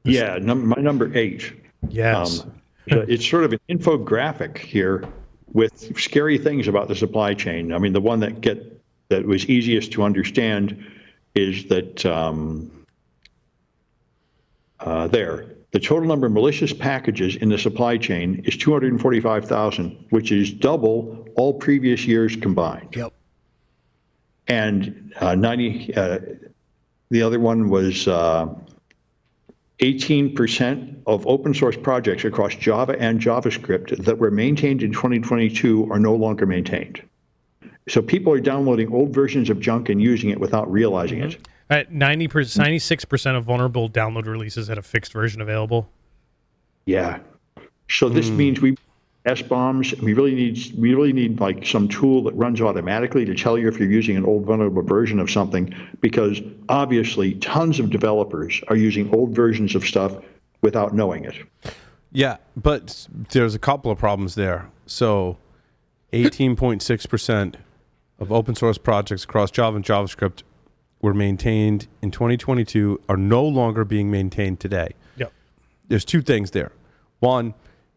Yeah, my number 8. Yes. It's sort of an infographic here with scary things about the supply chain. I mean, the one that was easiest to understand is that the total number of malicious packages in the supply chain is 245,000, which is double all previous years combined. Yep. And the other one was 18% of open source projects across Java and JavaScript that were maintained in 2022 are no longer maintained. So people are downloading old versions of junk and using it without realizing it. At 96% of vulnerable download releases had a fixed version available. Yeah. So this means SBOMs. We really need like some tool that runs automatically to tell you if you're using an old vulnerable version of something, because obviously tons of developers are using old versions of stuff without knowing it. Yeah, but there's a couple of problems there. So 18.6% of open source projects across Java and JavaScript were maintained in 2022 are no longer being maintained today. Yep. There's two things there. One,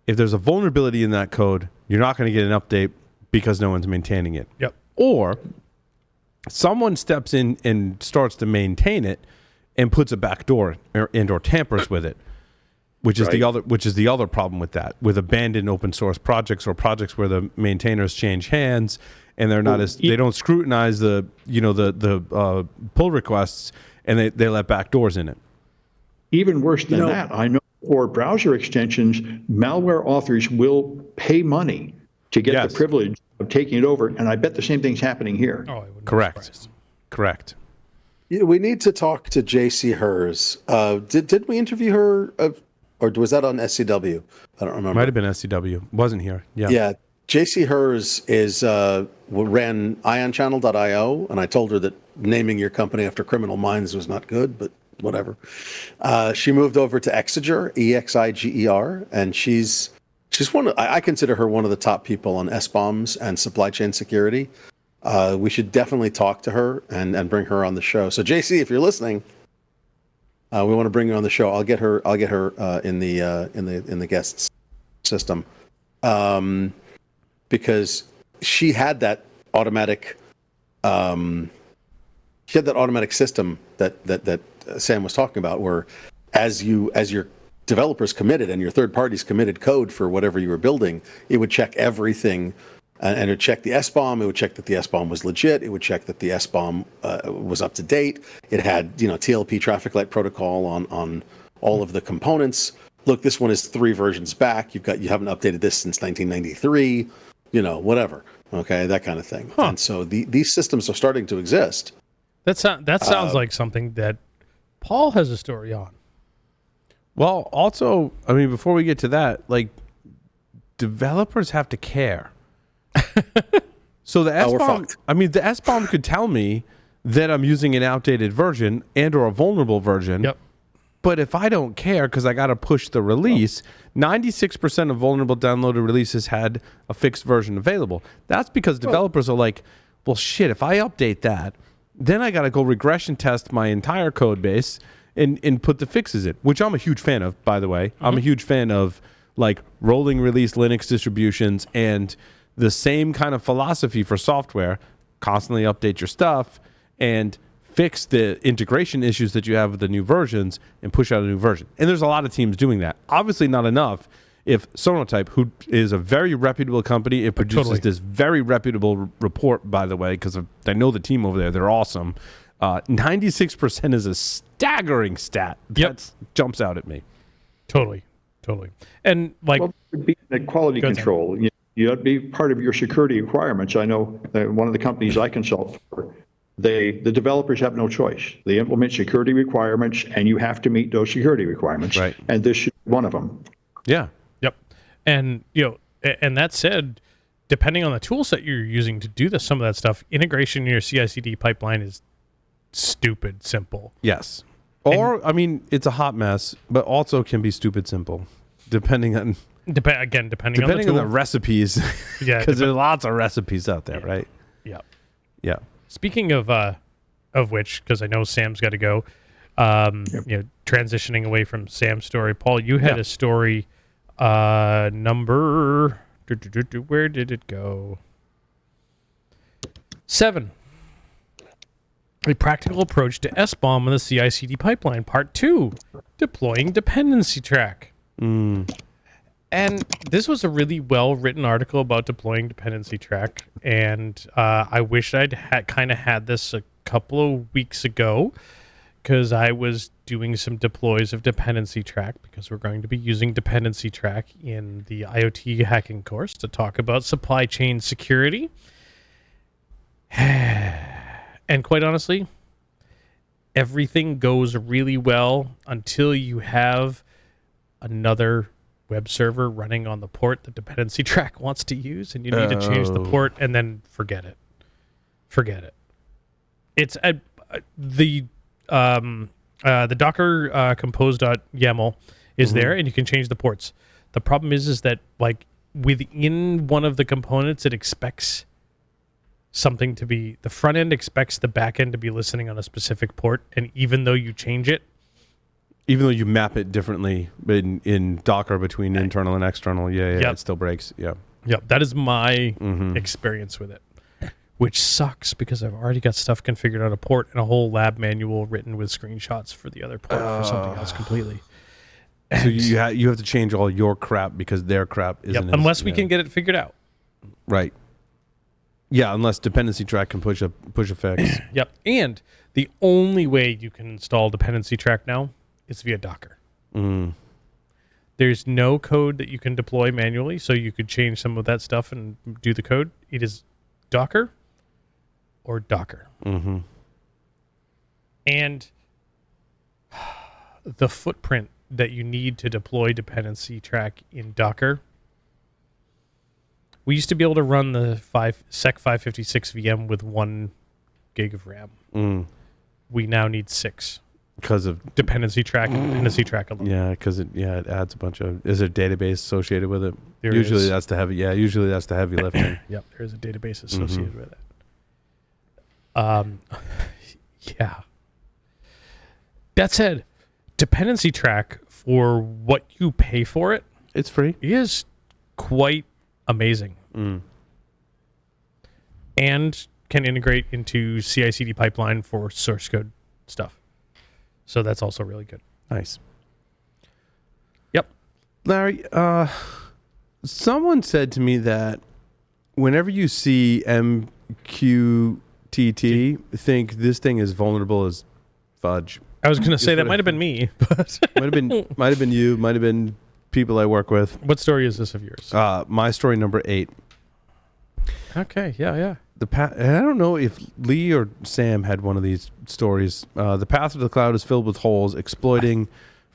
if there's a vulnerability in that code, you're not going to get an update because no one's maintaining it. Yep. Or someone steps in and starts to maintain it and puts a backdoor or tampers with it, which is the other problem with that, with abandoned open source projects or projects where the maintainers change hands and they're not they don't scrutinize the pull requests and they let backdoors in it. Even worse than that, I know for browser extensions, malware authors will pay money to get the privilege of taking it over, and I bet the same thing's happening here. Oh, I wouldn't be Correct. surprised. Correct. Yeah, we need to talk to JC Hers. Did we interview her, or was that on SCW? I don't remember. Might have been SCW. Wasn't here. Yeah. Yeah. JC Hers ran ionchannel.io, and I told her that naming your company after Criminal Minds was not good, but whatever. She moved over to Exiger, EXIGER, and she's I consider her one of the top people on SBOMs and supply chain security. We should definitely talk to her and bring her on the show. So JC, if you're listening, we want to bring you on the show. I'll get her in the guests system, because she had that automatic system that Sam was talking about, where as your developers committed and your third parties committed code for whatever you were building, it would check everything, and it would check the SBOM. It would check that the SBOM was legit. It would check that the SBOM was up to date. It had TLP traffic light protocol on all of the components. Look, this one is 3 versions back. You haven't updated this since 1993. Whatever. Okay, that kind of thing. Huh. And so these systems are starting to exist. That sounds like something that Paul has a story on. Well, also, I mean, before we get to that, like, developers have to care. So the SBOM could tell me that I'm using an outdated version and or a vulnerable version. Yep. But if I don't care because I got to push the release, 96% of vulnerable downloaded releases had a fixed version available. That's because developers are like, well, shit, if I update that, then I got to go regression test my entire code base and put the fixes in, which I'm a huge fan of, by the way. Mm-hmm. I'm a huge fan of like rolling release Linux distributions and the same kind of philosophy for software. Constantly update your stuff and fix the integration issues that you have with the new versions and push out a new version. And there's a lot of teams doing that. Obviously not enough if Sonotype, who is a very reputable company, it produces this very reputable report, by the way, because I know the team over there. They're awesome. 96% is a staggering stat. That jumps out at me. Totally. And like, well, it would be the quality control. You'd be part of your security requirements. I know one of the companies I consult for, the developers have no choice. They implement security requirements, and you have to meet those security requirements. Right. And this should be one of them. Yeah. Yep. And and that said, depending on the tool set you're using to do some of that stuff, integration in your CI/CD pipeline is stupid simple. Yes. Or, I mean, it's a hot mess, but also can be stupid simple, depending on depending on the tool. the recipes. Yeah, because there's lots of recipes out there, right? Yeah. Yeah. Speaking of which, because I know Sam's got to go. Transitioning away from Sam's story, Paul, you had a story. Number. Where did it go? 7. A practical approach to SBOM on the CI/CD pipeline, Part 2, deploying dependency track. And this was a really well-written article about deploying dependency track, and I wish I'd had this a couple of weeks ago, because I was doing some deploys of dependency track, because we're going to be using dependency track in the IoT hacking course to talk about supply chain security. And quite honestly, everything goes really well until you have another web server running on the port the dependency track wants to use, and you need to change the port, and then forget it. It's the Docker compose.yaml is there, and you can change the ports. The problem is that like within one of the components, it expects something to be, the front end expects the back end to be listening on a specific port, and even though you change it, even though you map it differently in Docker between internal and external, it still breaks. Yep, that is my experience with it, which sucks because I've already got stuff configured on a port and a whole lab manual written with screenshots for the other port for something else completely. So you have to change all your crap because their crap isn't. Unless we can get it figured out. Right. Yeah, unless dependency track can push a fix. Yep. And the only way you can install dependency track now is via Docker. There's no code that you can deploy manually, so you could change some of that stuff and do the code. It is Docker or Docker. And the footprint that you need to deploy dependency track in Docker, we used to be able to run the SEC 556 VM with 1 gig of RAM. We now need 6 because of dependency track and dependency track alone. Yeah, because it adds a bunch of. Is there a database associated with it? There usually is. That's the heavy. Yeah, usually that's the heavy lifting. Yep, there is a database associated with it. Yeah. That said, dependency track, for what you pay for it, it's free. Is quite amazing. And can integrate into CI/CD pipeline for source code stuff. So that's also really good. Nice. Yep. Larry, someone said to me that whenever you see MQTT, think this thing is vulnerable as fudge. I was going to say that might have been me, but might have been you, might have been people I work with. What story is this of yours? My story number 8. Okay, yeah. And I don't know if Lee or Sam had one of these stories. The path to the cloud is filled with holes, exploiting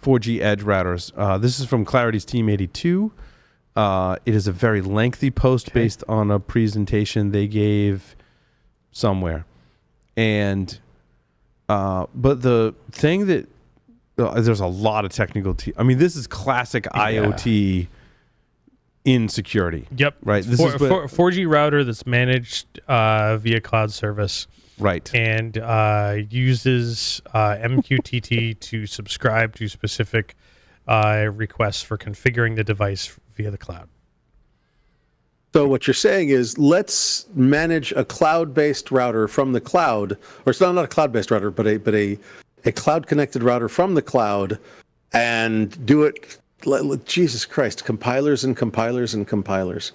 4G edge routers. This is from Clarity's Team 82. It is a very lengthy post based on a presentation they gave somewhere. And but the thing that there's a lot of technical I mean, this is classic IoT insecurity. Yep. Right. This is 4G router that's managed via cloud service. Right. And uses MQTT to subscribe to specific requests for configuring the device via the cloud. So what you're saying is, let's manage a cloud-based router from the cloud, or it's not a cloud-based router, but a cloud-connected router from the cloud, and do it. Jesus Christ, compilers and compilers and compilers.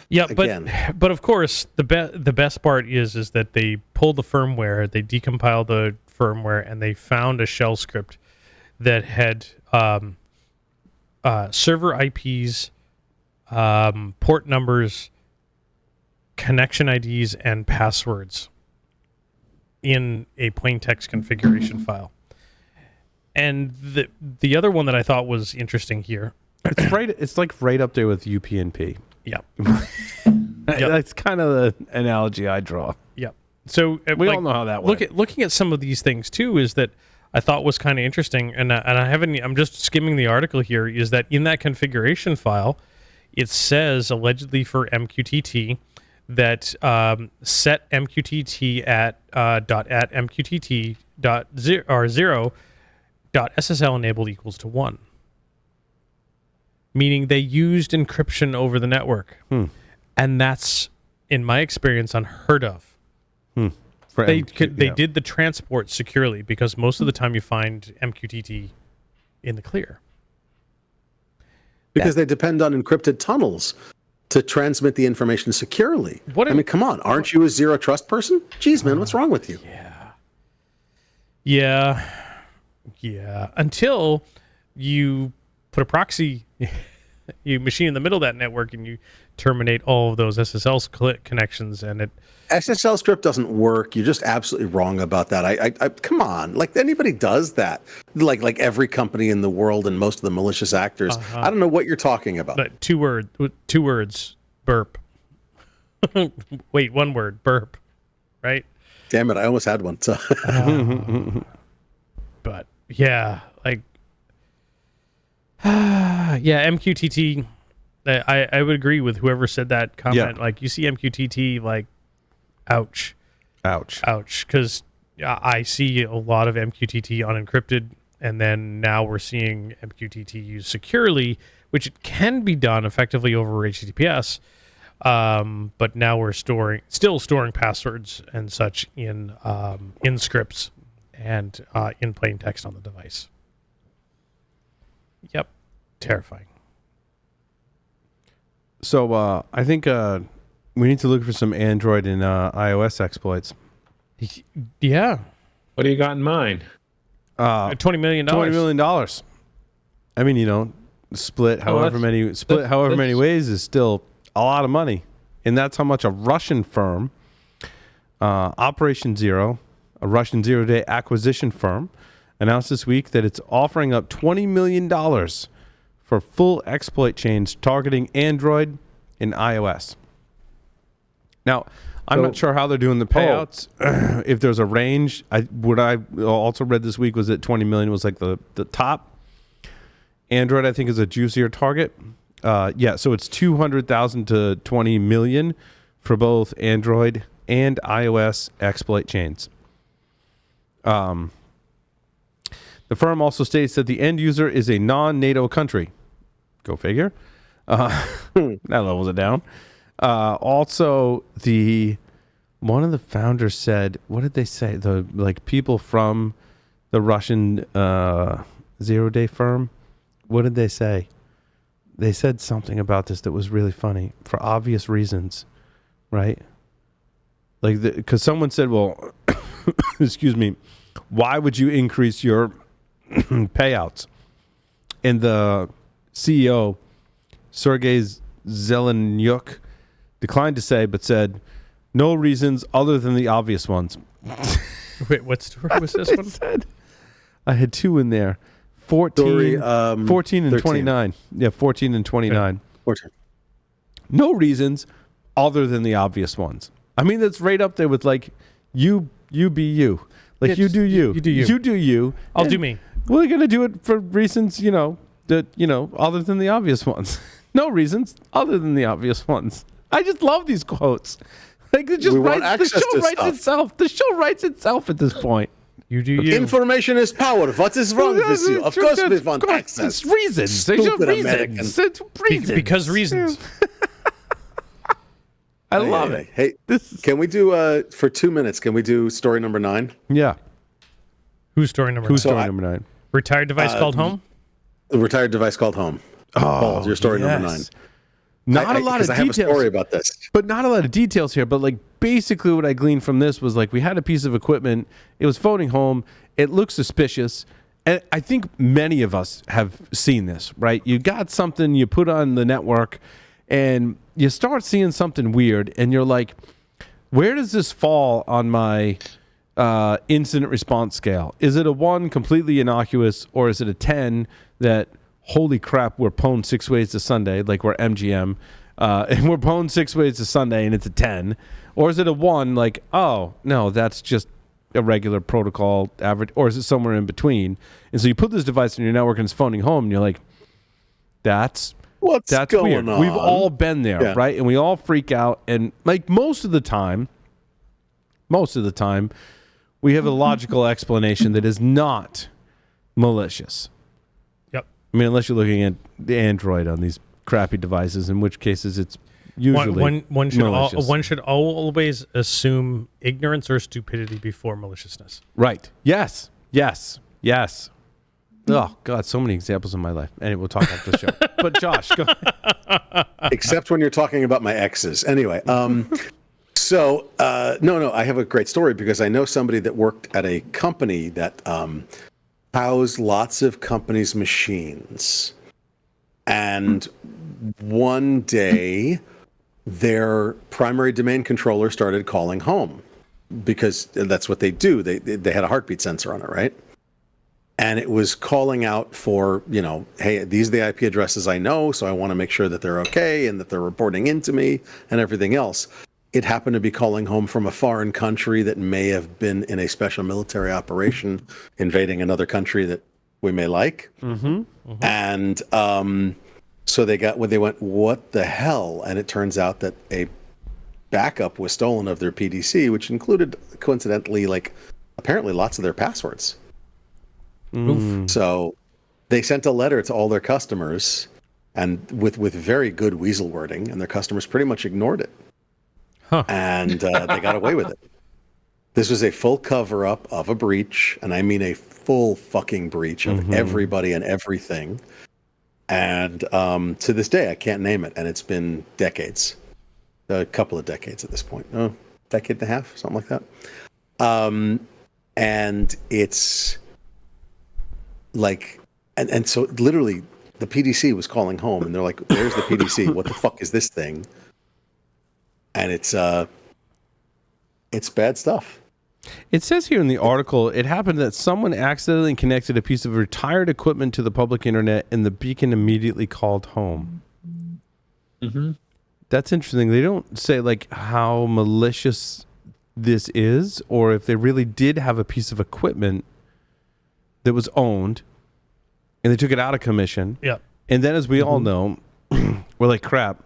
Yeah, but of course the best part is that they pulled the firmware, they decompiled the firmware, and they found a shell script that had server IPs, port numbers, connection IDs, and passwords in a plain text configuration file. And the other one that I thought was interesting here, it's like right up there with UPnP. Yep. That's kind of the analogy I draw. Yep. So we all know how that works. Looking at some of these things too is that I thought was kind of interesting, and I haven't. I'm just skimming the article here. Is that in that configuration file, it says allegedly for MQTT that set MQTT at MQTT dot zero dot SSL enabled equals to 1, meaning they used encryption over the network, and that's in my experience unheard of. They did the transport securely because most of the time you find MQTT in the clear. Because they depend on encrypted tunnels to transmit the information securely. I mean, come on. Aren't you a zero trust person? Jeez, man, what's wrong with you? Yeah. Until you put a proxy, you machine in the middle of that network and you terminate all of those SSL connections, and it... SSL script doesn't work. You're just absolutely wrong about that. I come on, like anybody does that. Like every company in the world and most of the malicious actors. I don't know what you're talking about. But two words, burp. Wait, one word, burp. Right? Damn it, I almost had one. So. But yeah, like, MQTT. I would agree with whoever said that comment. Yeah. Like, you see MQTT, like, ouch. Because I see a lot of MQTT unencrypted, and then now we're seeing MQTT used securely, which it can be done effectively over HTTPS. But now we're still storing passwords and such in scripts and in plain text on the device. Yep, terrifying. So I think we need to look for some Android and iOS exploits. Yeah. What do you got in mind? $20 million. $20 million. I mean, split however many ways is still a lot of money. And that's how much a Russian firm, Operation Zero, a Russian zero-day acquisition firm, announced this week that it's offering up $20 million for full exploit chains targeting Android and iOS. Now, I'm not sure how they're doing the payouts. If there's a range, what I also read this week was that 20 million was like the top. Android, I think, is a juicier target. So it's 200,000 to 20 million for both Android and iOS exploit chains. The firm also states that the end user is a non-NATO country. Go figure. That levels it down. Also, one of the founders said, what did they say? The people from the Russian zero-day firm. What did they say? They said something about this that was really funny for obvious reasons, right? Because someone said, "Well, excuse me, why would you increase your payouts?" And the CEO, Sergey Zelenyuk, declined to say, but said, "No reasons other than the obvious ones." Wait, what story was this one? Said, I had two in there. 14 and 13. 29. Yeah, 14 and 29. 14. No reasons other than the obvious ones. I mean, that's right up there with you be you. You do you. You do you. You do you. I'll do me. We're going to do it for reasons, other than the obvious ones. No reasons other than the obvious ones. I just love these quotes. The show writes itself at this point. You do you. Information is power. What is wrong with you? Of course we want access. It's reasons. Stupid Americans. It's reasons. Because reasons. I love it. Hey, can we do, for 2 minutes, can we do story number 9? Yeah. Who's story number 9? Retired device called home? A retired device called home. Paul, your story number 9. Not a lot of details. I have a story about this. But not a lot of details here. But basically what I gleaned from this was we had a piece of equipment. It was phoning home. It looked suspicious. And I think many of us have seen this, right? You got something you put on the network and you start seeing something weird. And you're like, where does this fall on my incident response scale? Is it a 1, completely innocuous, or is it a 10 that... holy crap, we're pwned 6 ways to Sunday, like we're MGM, and we're pwned 6 ways to Sunday and it's a 10? Or is it a 1, oh, no, that's just a regular protocol average, or is it somewhere in between? And so you put this device in your network and it's phoning home, and you're like, that's going weird. on? We've all been there, right? And we all freak out. And like most of the time, we have a logical explanation that is not malicious. Yep. I mean, unless you're looking at the Android on these crappy devices, in which cases it's usually malicious. One should always assume ignorance or stupidity before maliciousness. Right. Yes. Oh, God, so many examples in my life. And we'll talk after the show. But Josh, go ahead. Except when you're talking about my exes. Anyway, so I have a great story because I know somebody that worked at a company that housed lots of companies' machines. And one day, their primary domain controller started calling home because that's what they do. They had a heartbeat sensor on it, right? And it was calling out for, hey, these are the IP addresses I know, so I want to make sure that they're okay and that they're reporting into me and everything else. It happened to be calling home from a foreign country that may have been in a special military operation invading another country that we may like. Mm-hmm. Mm-hmm. And so they went, what the hell? And it turns out that a backup was stolen of their PDC, which included, coincidentally, apparently lots of their passwords. Mm. So they sent a letter to all their customers, and with very good weasel wording, and their customers pretty much ignored it. Huh. And they got away with it. This was a full cover-up of a breach, and I mean a full fucking breach of everybody and everything. And to this day, I can't name it, and it's been decades, a couple of decades at this point, decade and a half, something like that. And it's and so literally the PDC was calling home, and they're like, "Where's the PDC? What the fuck is this thing?" And it's bad stuff. It says here in the article, it happened that someone accidentally connected a piece of retired equipment to the public internet, and the beacon immediately called home. Mm-hmm. That's interesting. They don't say how malicious this is, or if they really did have a piece of equipment that was owned, and they took it out of commission. Yeah. And then, as we all know, we're like, crap.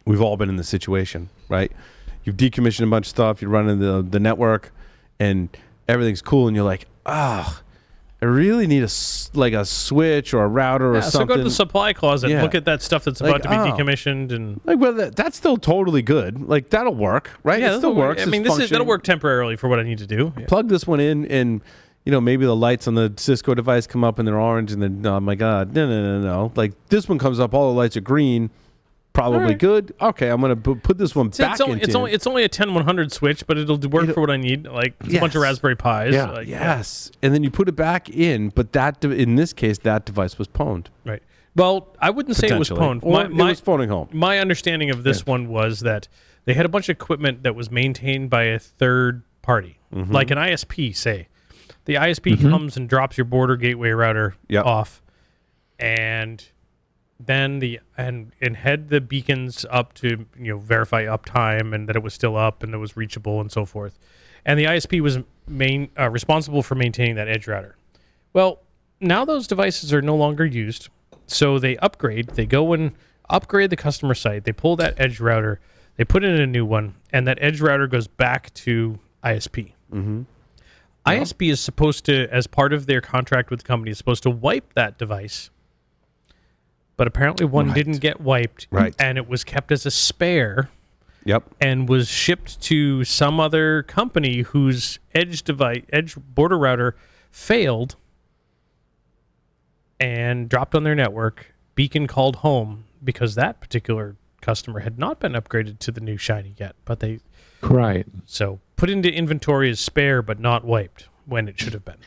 We've all been in this situation, right? You've decommissioned a bunch of stuff. You're running the network, and everything's cool. And you're like, I really need a switch or a router or something. So go to the supply closet and look at that stuff that's about to be decommissioned. And that's still totally good. That'll work, right? Yeah, it still works. I mean, that'll work temporarily for what I need to do. Yeah. Plug this one in, and maybe the lights on the Cisco device come up and they're orange, and then, oh my God, no. This one comes up, all the lights are green. Probably right. Good. Okay, I'm gonna put this one back into. It's only a 10100 switch, but it'll work for what I need. It's a bunch of Raspberry Pis. Yeah. Yes. And then you put it back in, but in this case, that device was pwned. Right. Well, I wouldn't say it was pwned. It was phoning home. My understanding of this one was that they had a bunch of equipment that was maintained by a third party, like an ISP. Say, the ISP comes and drops your border gateway router off, and then head the beacons up to verify uptime and that it was still up and it was reachable and so forth. And the ISP was responsible for maintaining that edge router. Well, now those devices are no longer used, so they upgrade. They go and upgrade the customer site. They pull that edge router, they put in a new one, and that edge router goes back to ISP. Mm-hmm. ISP is supposed to, as part of their contract with the company, is supposed to wipe that device. But apparently one didn't get wiped, and it was kept as a spare. Yep. And was shipped to some other company whose edge border router failed and dropped on their network. Beacon called home because that particular customer had not been upgraded to the new shiny yet, but they so put into inventory as spare but not wiped when it should have been.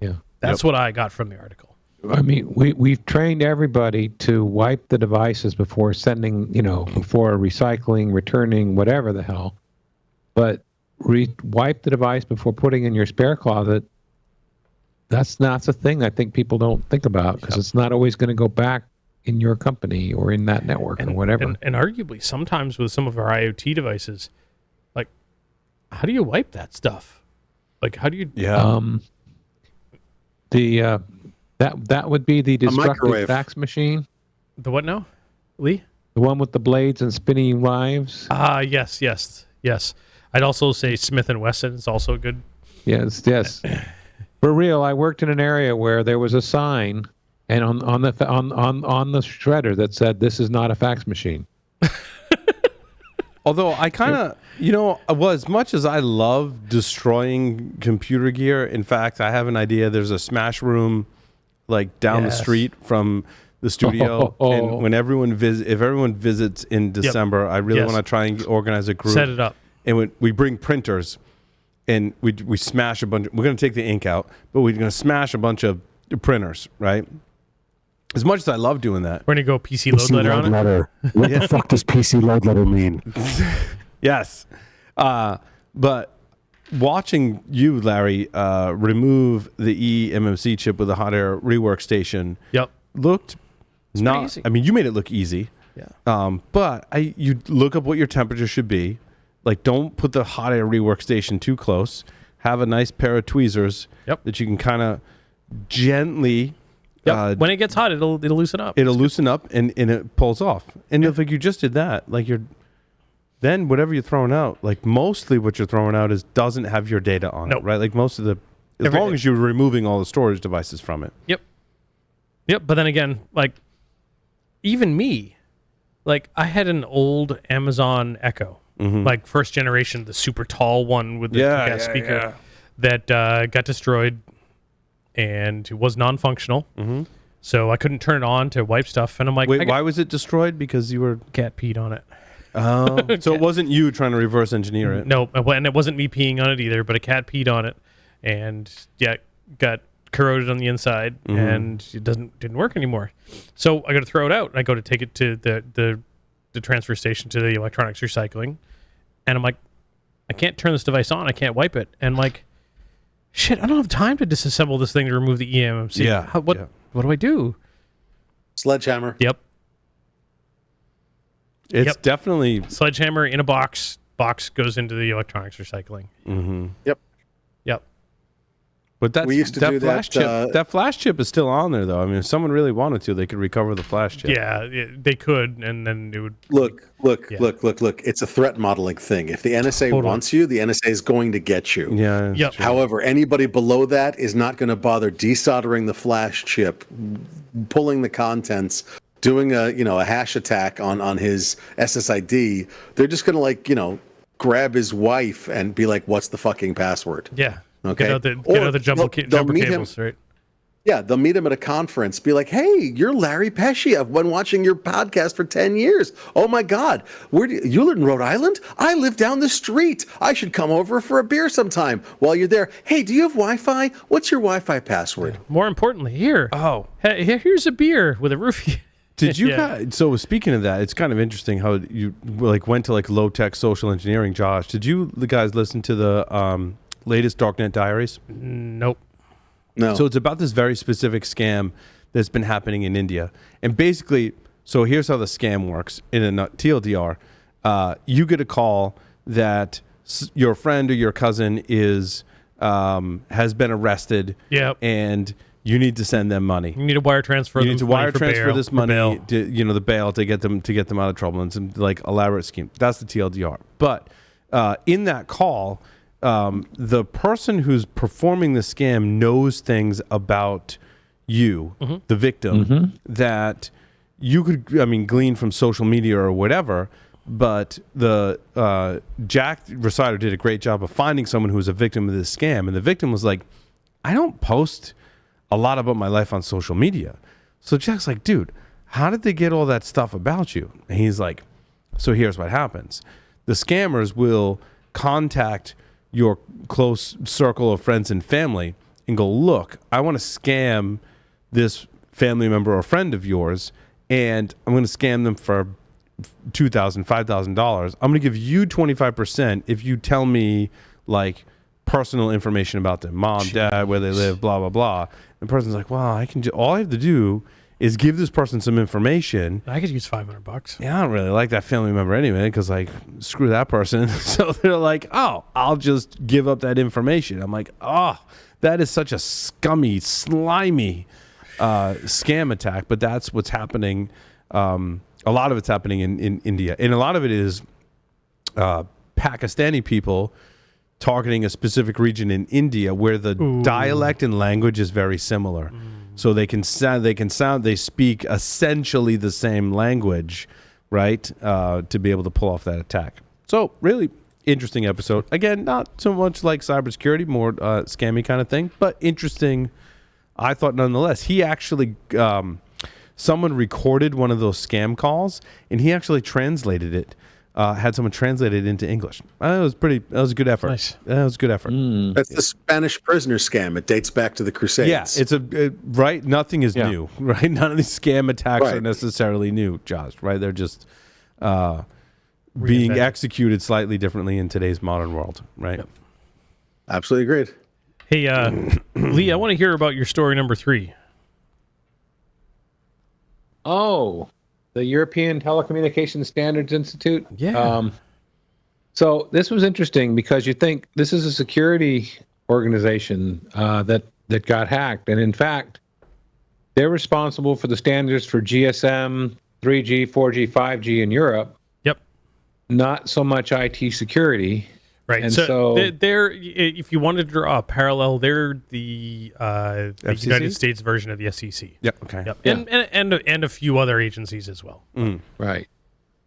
Yeah. That's what I got from the article. I mean, we've trained everybody to wipe the devices before sending, before recycling, returning, whatever the hell. But wipe the device before putting in your spare closet. That's not a thing I think people don't think about, because it's not always going to go back in your company or in that network or whatever. And arguably, sometimes with some of our IoT devices, how do you wipe that stuff? Like, how do you? Yeah. That would be the destructive microwave. fax machine, The what now, Lee? the one with the blades and spinning knives. Yes. I'd also say Smith and Wesson is also good. Yes. For real, I worked in an area where there was a sign, and on the shredder that said, "This is not a fax machine." Although I kind of, well, as much as I love destroying computer gear, in fact, I have an idea. There's a smash room like down the street from the studio. And when if everyone visits in December, I really want to try and organize a group. Set it up. And we bring printers and we smash a bunch. We're going to take the ink out, but we're going to smash a bunch of printers, right? As much as I love doing that. We're going to go PC load letter on it. What the fuck does PC load letter mean? Yes. But watching you, Larry, remove the eMMC chip with a hot air rework station looked not easy. I mean, you made it look easy. Yeah. But you look up what your temperature should be. Like, don't put the hot air rework station too close. Have a nice pair of tweezers that you can kind of gently when it gets hot, it'll loosen up. It'll loosen up and it pulls off. And if you just did that, like then whatever you're throwing out, like mostly what you're throwing out doesn't have your data on it, right? Like most of as long as you're removing all the storage devices from it. Yep. But then again, like even me, like I had an old Amazon Echo, like first generation, the super tall one with the kick-ass speaker that got destroyed. And it was non-functional, so I couldn't turn it on to wipe stuff. And I'm like, wait, why was it destroyed? Because you were cat peed on it. Oh, so it wasn't you trying to reverse engineer it? No, and it wasn't me peeing on it either. But a cat peed on it, and got corroded on the inside, and it didn't work anymore. So I got to throw it out. And I go to take it to the transfer station to the electronics recycling, and I'm like, I can't turn this device on. I can't wipe it, and like. Shit, I don't have time to disassemble this thing to remove the eMMC. Yeah. What do I do? Sledgehammer. Yep. It's definitely... Sledgehammer in a box. Box goes into the electronics recycling. Yep. But we used to do flash chip. That flash chip is still on there, though. I mean, if someone really wanted to, they could recover the flash chip. Yeah, they could, and then it would... Look. It's a threat modeling thing. If the NSA wants you, the NSA is going to get you. Yeah. Yep. However, anybody below that is not going to bother desoldering the flash chip, pulling the contents, doing a hash attack on his SSID. They're just going to grab his wife and be like, "What's the fucking password?" Yeah. Okay. Get out the jumper cables, right? Yeah, they'll meet him at a conference, be like, "Hey, you're Larry Pesci. I've been watching your podcast for 10 years. Oh my God, you live in Rhode Island? I live down the street. I should come over for a beer sometime while you're there. Hey, do you have Wi-Fi? What's your Wi-Fi password?" More importantly, here's a beer with a roofie. Did you guys, so speaking of that, it's kind of interesting how you went to low-tech social engineering, Josh. Did you guys listen to the latest Darknet Diaries? Nope. No. So it's about this very specific scam that's been happening in India. And basically, so here's how the scam works in a TLDR. You get a call that your friend or your cousin has been arrested. Yep. And you need to send them money. You need to wire transfer. You need to wire transfer this money, bail. The bail to get them out of trouble. And some elaborate scheme. That's the TLDR. But in that call, the person who's performing the scam knows things about you, the victim, that you could, glean from social media or whatever. But the Jack Resider did a great job of finding someone who was a victim of this scam, and the victim was like, "I don't post a lot about my life on social media." So Jack's like, "Dude, how did they get all that stuff about you?" And he's like, "So here's what happens: the scammers will contact your close circle of friends and family and go, look, I want to scam this family member or friend of yours, and I'm going to scam them for $2,000, $5,000. I'm going to give you 25% if you tell me personal information about them, mom, dad, where they live, blah, blah, blah." And the person's like, "Well, all I have to do is give this person some information. I could use $500. Yeah, I don't really like that family member anyway, because like, screw that person. So they're like, oh, I'll just give up that information. I'm like, oh, that is such a scummy, slimy scam attack. But that's what's happening. A lot of it's happening in India, and a lot of it is Pakistani people targeting a specific region in India where the dialect and language is very similar. So they speak essentially the same language, right? To be able to pull off that attack. So really interesting episode. Again, not so much like cybersecurity, more scammy kind of thing, but interesting. I thought nonetheless. He actually, someone recorded one of those scam calls, and he actually translated it. Had someone translate it into English. That was a good effort. Nice. That was a good effort. That's the Spanish prisoner scam. It dates back to the Crusades. Yeah, it's right. Nothing is new, right? None of these scam attacks are necessarily new, Josh. Right? They're just being executed slightly differently in today's modern world. Right? Yep. Absolutely agreed. Hey, Lee, I want to hear about your story number 3. Oh, the European Telecommunication Standards Institute. Yeah. So this was interesting because you think this is a security organization that got hacked, and in fact, they're responsible for the standards for GSM, 3G, 4G, 5G in Europe. Yep. Not so much IT security. Right. And so they're, if you wanted to draw a parallel, they're the United States version of the SEC. Yep. Okay. Yep. Yeah. And a few other agencies as well. Right.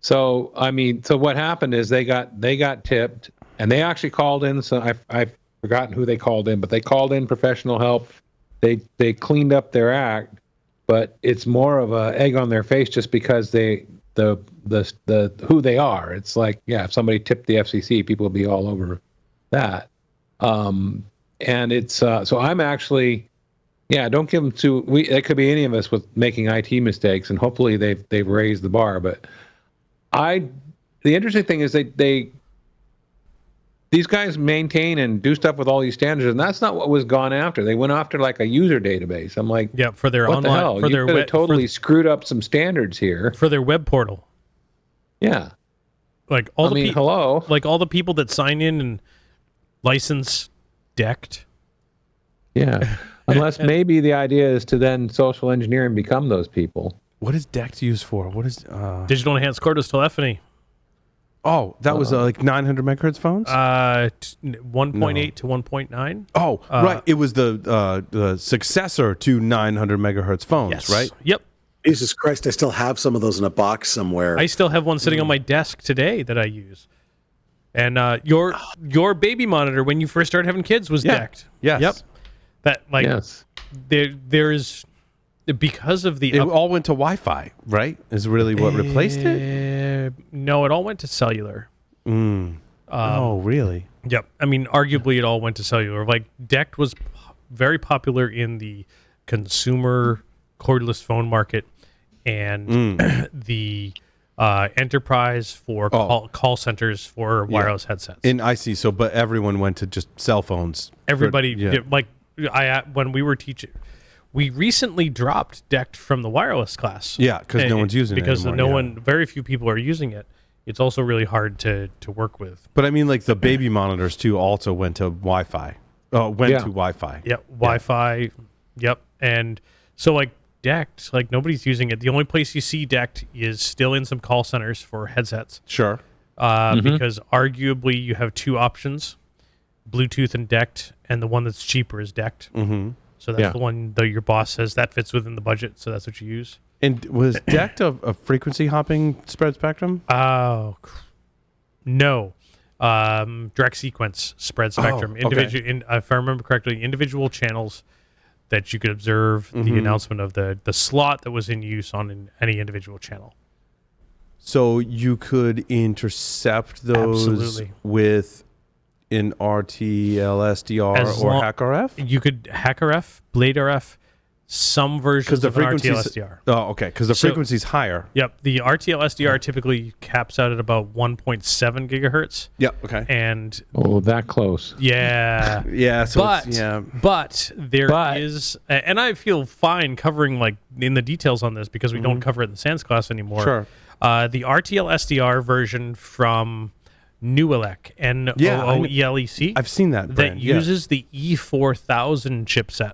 So I mean, so what happened is they got tipped, and they actually called in. So I've forgotten who they called in, but they called in professional help. They cleaned up their act, but it's more of a egg on their face just because the who they are. It's like, if somebody tipped the FCC, people would be all over that. And it's so I'm actually, don't give them it could be any of us with making IT mistakes, and hopefully they've raised the bar. But the interesting thing is these guys maintain and do stuff with all these standards, and that's not what was gone after. They went after like a user database. I'm like, for their what online, the hell? for You their could have totally screwed up some standards here for their web portal. Yeah, like all hello, like all the people that sign in and license DECT. Yeah, unless maybe the idea is to then social engineer and become those people. What is DECT used for? What is digital enhanced cordless telephony? Oh, that was like 900 megahertz phones? 1.8 to 1.9. Oh, right. It was the successor to 900 megahertz phones, right? Yep. Jesus Christ, I still have some of those in a box somewhere. I still have one sitting on my desk today that I use. And your baby monitor when you first started having kids was DECT. Yes. Yep. That there is, because of the it all went to Wi-Fi, right? Is really what replaced it? No, it all went to cellular. Oh, really? Yep. I mean, arguably, it all went to cellular. Like DECT was very popular in the consumer cordless phone market, and the enterprise for call centers for wireless headsets. And I see. So, but everyone went to just cell phones. Everybody, when we were teaching. We recently dropped DECT from the wireless class. Yeah, because no one's using it anymore. Very few people are using it. It's also really hard to work with. But I mean, like the baby monitors too also went to Wi-Fi. To Wi-Fi. Yep, Wi-Fi. Yep, and so like DECT, like nobody's using it. The only place you see DECT is still in some call centers for headsets. Sure. Because arguably you have two options, Bluetooth and DECT, and the one that's cheaper is DECT. Mm-hmm. So that's the one that your boss says that fits within the budget, so that's what you use. And was DECT a frequency hopping spread spectrum? Oh, no. Direct sequence spread spectrum. If I remember correctly, individual channels that you could observe the announcement of the slot that was in use on any individual channel. So you could intercept those with an RTL, SDR, or HackRF? You could HackRF, BladeRF, some versions of an RTL SDR. Oh, okay, because the frequency's higher. Yep, the RTL SDR typically caps out at about 1.7 gigahertz. Yep, okay. And that close. yeah. Yeah, so but there is, and I feel fine covering like in the details on this because we don't cover it in the SANS class anymore. Sure. The RTL SDR version from Nuelec, Nooelec. I've seen that brand, uses the E4000 chipset.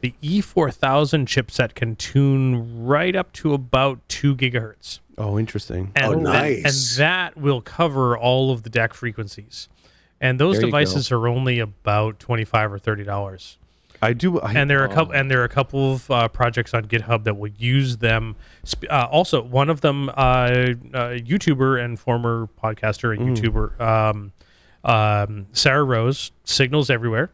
The E4000 chipset can tune right up to about 2 gigahertz. Oh, interesting. And nice. And that will cover all of the DEC frequencies. And those devices are only about $25 or $30. And there are a couple of projects on GitHub that will use them. Also, one of them, YouTuber and former podcaster and YouTuber, Sarah Rose, Signals Everywhere,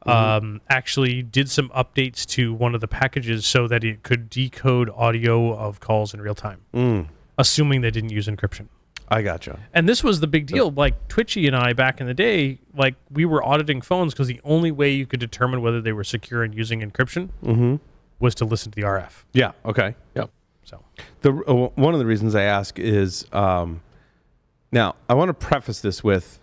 actually did some updates to one of the packages so that it could decode audio of calls in real time, assuming they didn't use encryption. I gotcha. And this was the big deal. Like Twitchy and I back in the day, like we were auditing phones because the only way you could determine whether they were secure and using encryption was to listen to the RF. Yeah. Okay. Yep. So one of the reasons I ask is now I want to preface this with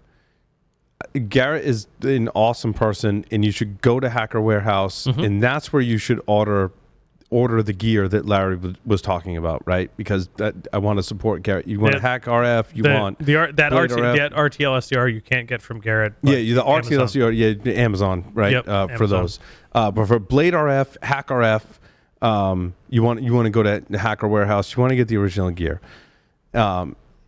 Garrett is an awesome person, and you should go to Hacker Warehouse, and that's where you should order the gear that Larry was talking about, right? Because I want to support Garrett. You want to hack RF, that RTL SDR you can't get from Garrett. Yeah, the RTL SDR, Amazon, right? Yep, for Amazon. those. But for Blade RF, Hack RF, you want to go to Hacker Warehouse. You want to get the original gear.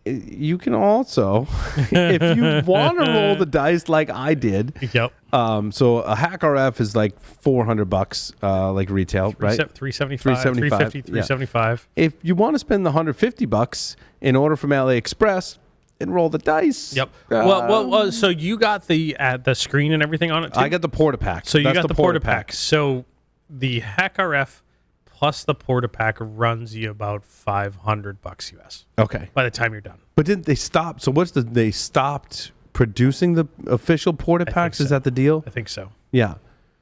You can also, if you want to roll the dice like I did. Yep. So a Hack RF is like $400, like retail, right? $375, $350, $375. If you want to spend the $150 and order from AliExpress and roll the dice. Yep. Well, so you got the screen and everything on it too? I got the Porta-Pack. So you got the Porta-Pack. So the Hack RF plus the Porta-Pack runs you about $500 US. Okay. By the time you're done. But didn't they stop? So they stopped producing the official Porta-Packs? Is that the deal? I think so. Yeah.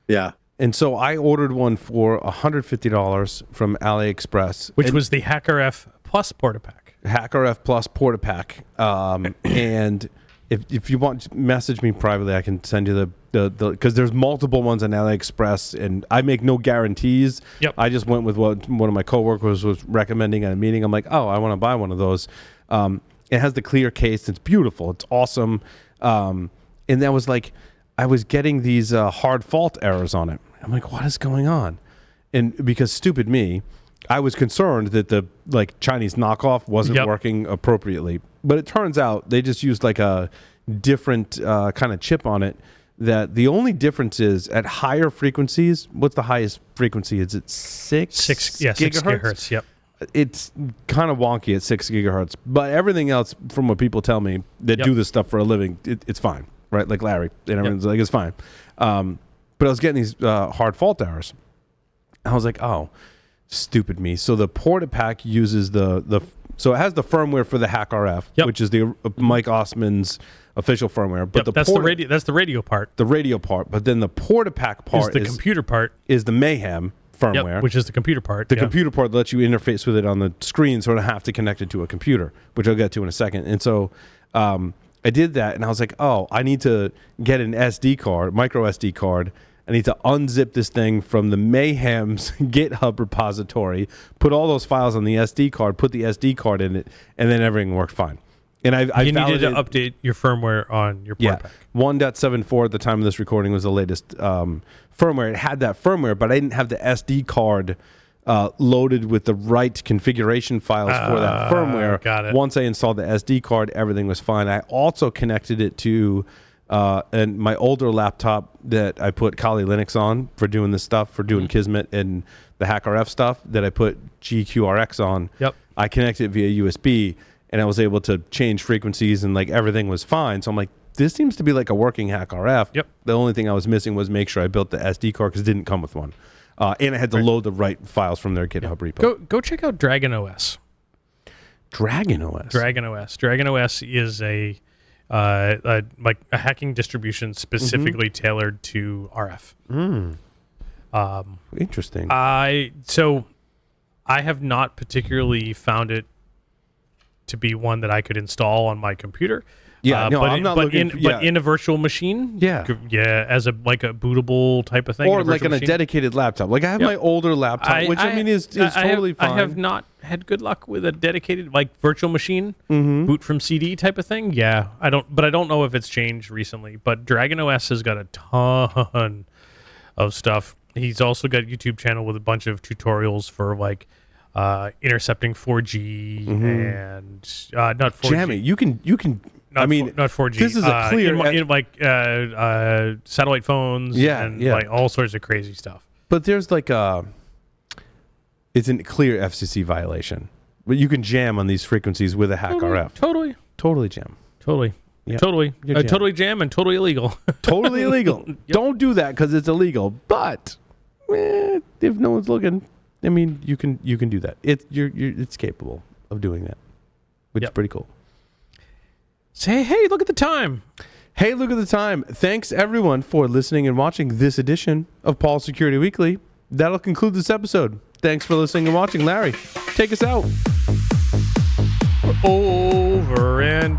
Yeah. And so I ordered one for $150 from AliExpress. Which was the Hack RF plus Porta-Pack. Hack RF plus Porta-Pack. And if you want, message me privately. I can send you the because there's multiple ones on AliExpress, and I make no guarantees. Yep. I just went with what one of my coworkers was recommending at a meeting. I'm like, oh, I want to buy one of those. It has the clear case. It's beautiful. It's awesome. And that was like, I was getting these hard fault errors on it. I'm like, what is going on? And because stupid me, I was concerned that the Chinese knockoff wasn't working appropriately. But it turns out they just used like a different kind of chip on it. That the only difference is at higher frequencies. What's the highest frequency? Is it 6 gigahertz? 6 gigahertz. Yep. It's kind of wonky at 6 gigahertz, but everything else, from what people tell me that do this stuff for a living, it's fine, right? Like Larry and everyone's like, it's fine. But I was getting these hard fault errors. I was like, oh, stupid me. So the Porta-Pack uses so it has the firmware for the Hack RF, which is the Mike Osman's official firmware. But that's the radio part. The radio part, but then the Porta-Pack part is the computer part. Is the Mayhem firmware, which is the computer part. The computer part lets you interface with it on the screen, so I don't have to connect it to a computer, which I'll get to in a second. And so I did that, and I was like, oh, I need to get an SD card, micro SD card. I need to unzip this thing from the Mayhem's GitHub repository, put all those files on the SD card, put the SD card in it, and then everything worked fine. And I needed to update your firmware on your Porta-Pack. 1.74 at the time of this recording was the latest firmware. It had that firmware, but I didn't have the SD card loaded with the right configuration files for that firmware. Got it. Once I installed the SD card, everything was fine. I also connected it to and my older laptop that I put Kali Linux on for doing this stuff, for doing Kismet and the Hack RF stuff that I put GQRX on. Yep. I connected it via USB, and I was able to change frequencies, and like everything was fine. So I'm like, this seems to be like a working Hack RF. Yep. The only thing I was missing was make sure I built the SD card because it didn't come with one. And I had to load the right files from their GitHub repo. Go check out Dragon OS. Dragon OS. Dragon OS. Dragon OS is a hacking distribution specifically tailored to RF. Interesting. So I have not particularly found it to be one that I could install on my computer. Yeah, no, but I'm not looking for, but in a virtual machine, Yeah. as a bootable type of thing, or in a like virtual on a machine. dedicated laptop. Like I have my older laptop, which I mean is totally fine. I have not had good luck with a dedicated like virtual machine boot from CD type of thing. Yeah, I don't know if it's changed recently. But Dragon OS has got a ton of stuff. He's also got a YouTube channel with a bunch of tutorials for like intercepting 4G and not 4G. Jamming. You can. Not 4G. This is a clear in satellite phones. and like all sorts of crazy stuff. But there's like it's a clear FCC violation. But you can jam on these frequencies with a hack RF. Totally jam. Totally. Yeah. Totally jam and totally illegal. Totally illegal. Don't do that because it's illegal. But if no one's looking, I mean, you can do that. It's capable of doing that, which is pretty cool. Say, hey, look at the time. Hey, look at the time. Thanks, everyone, for listening and watching this edition of Paul Security Weekly. That'll conclude this episode. Thanks for listening and watching. Larry, take us out. Over and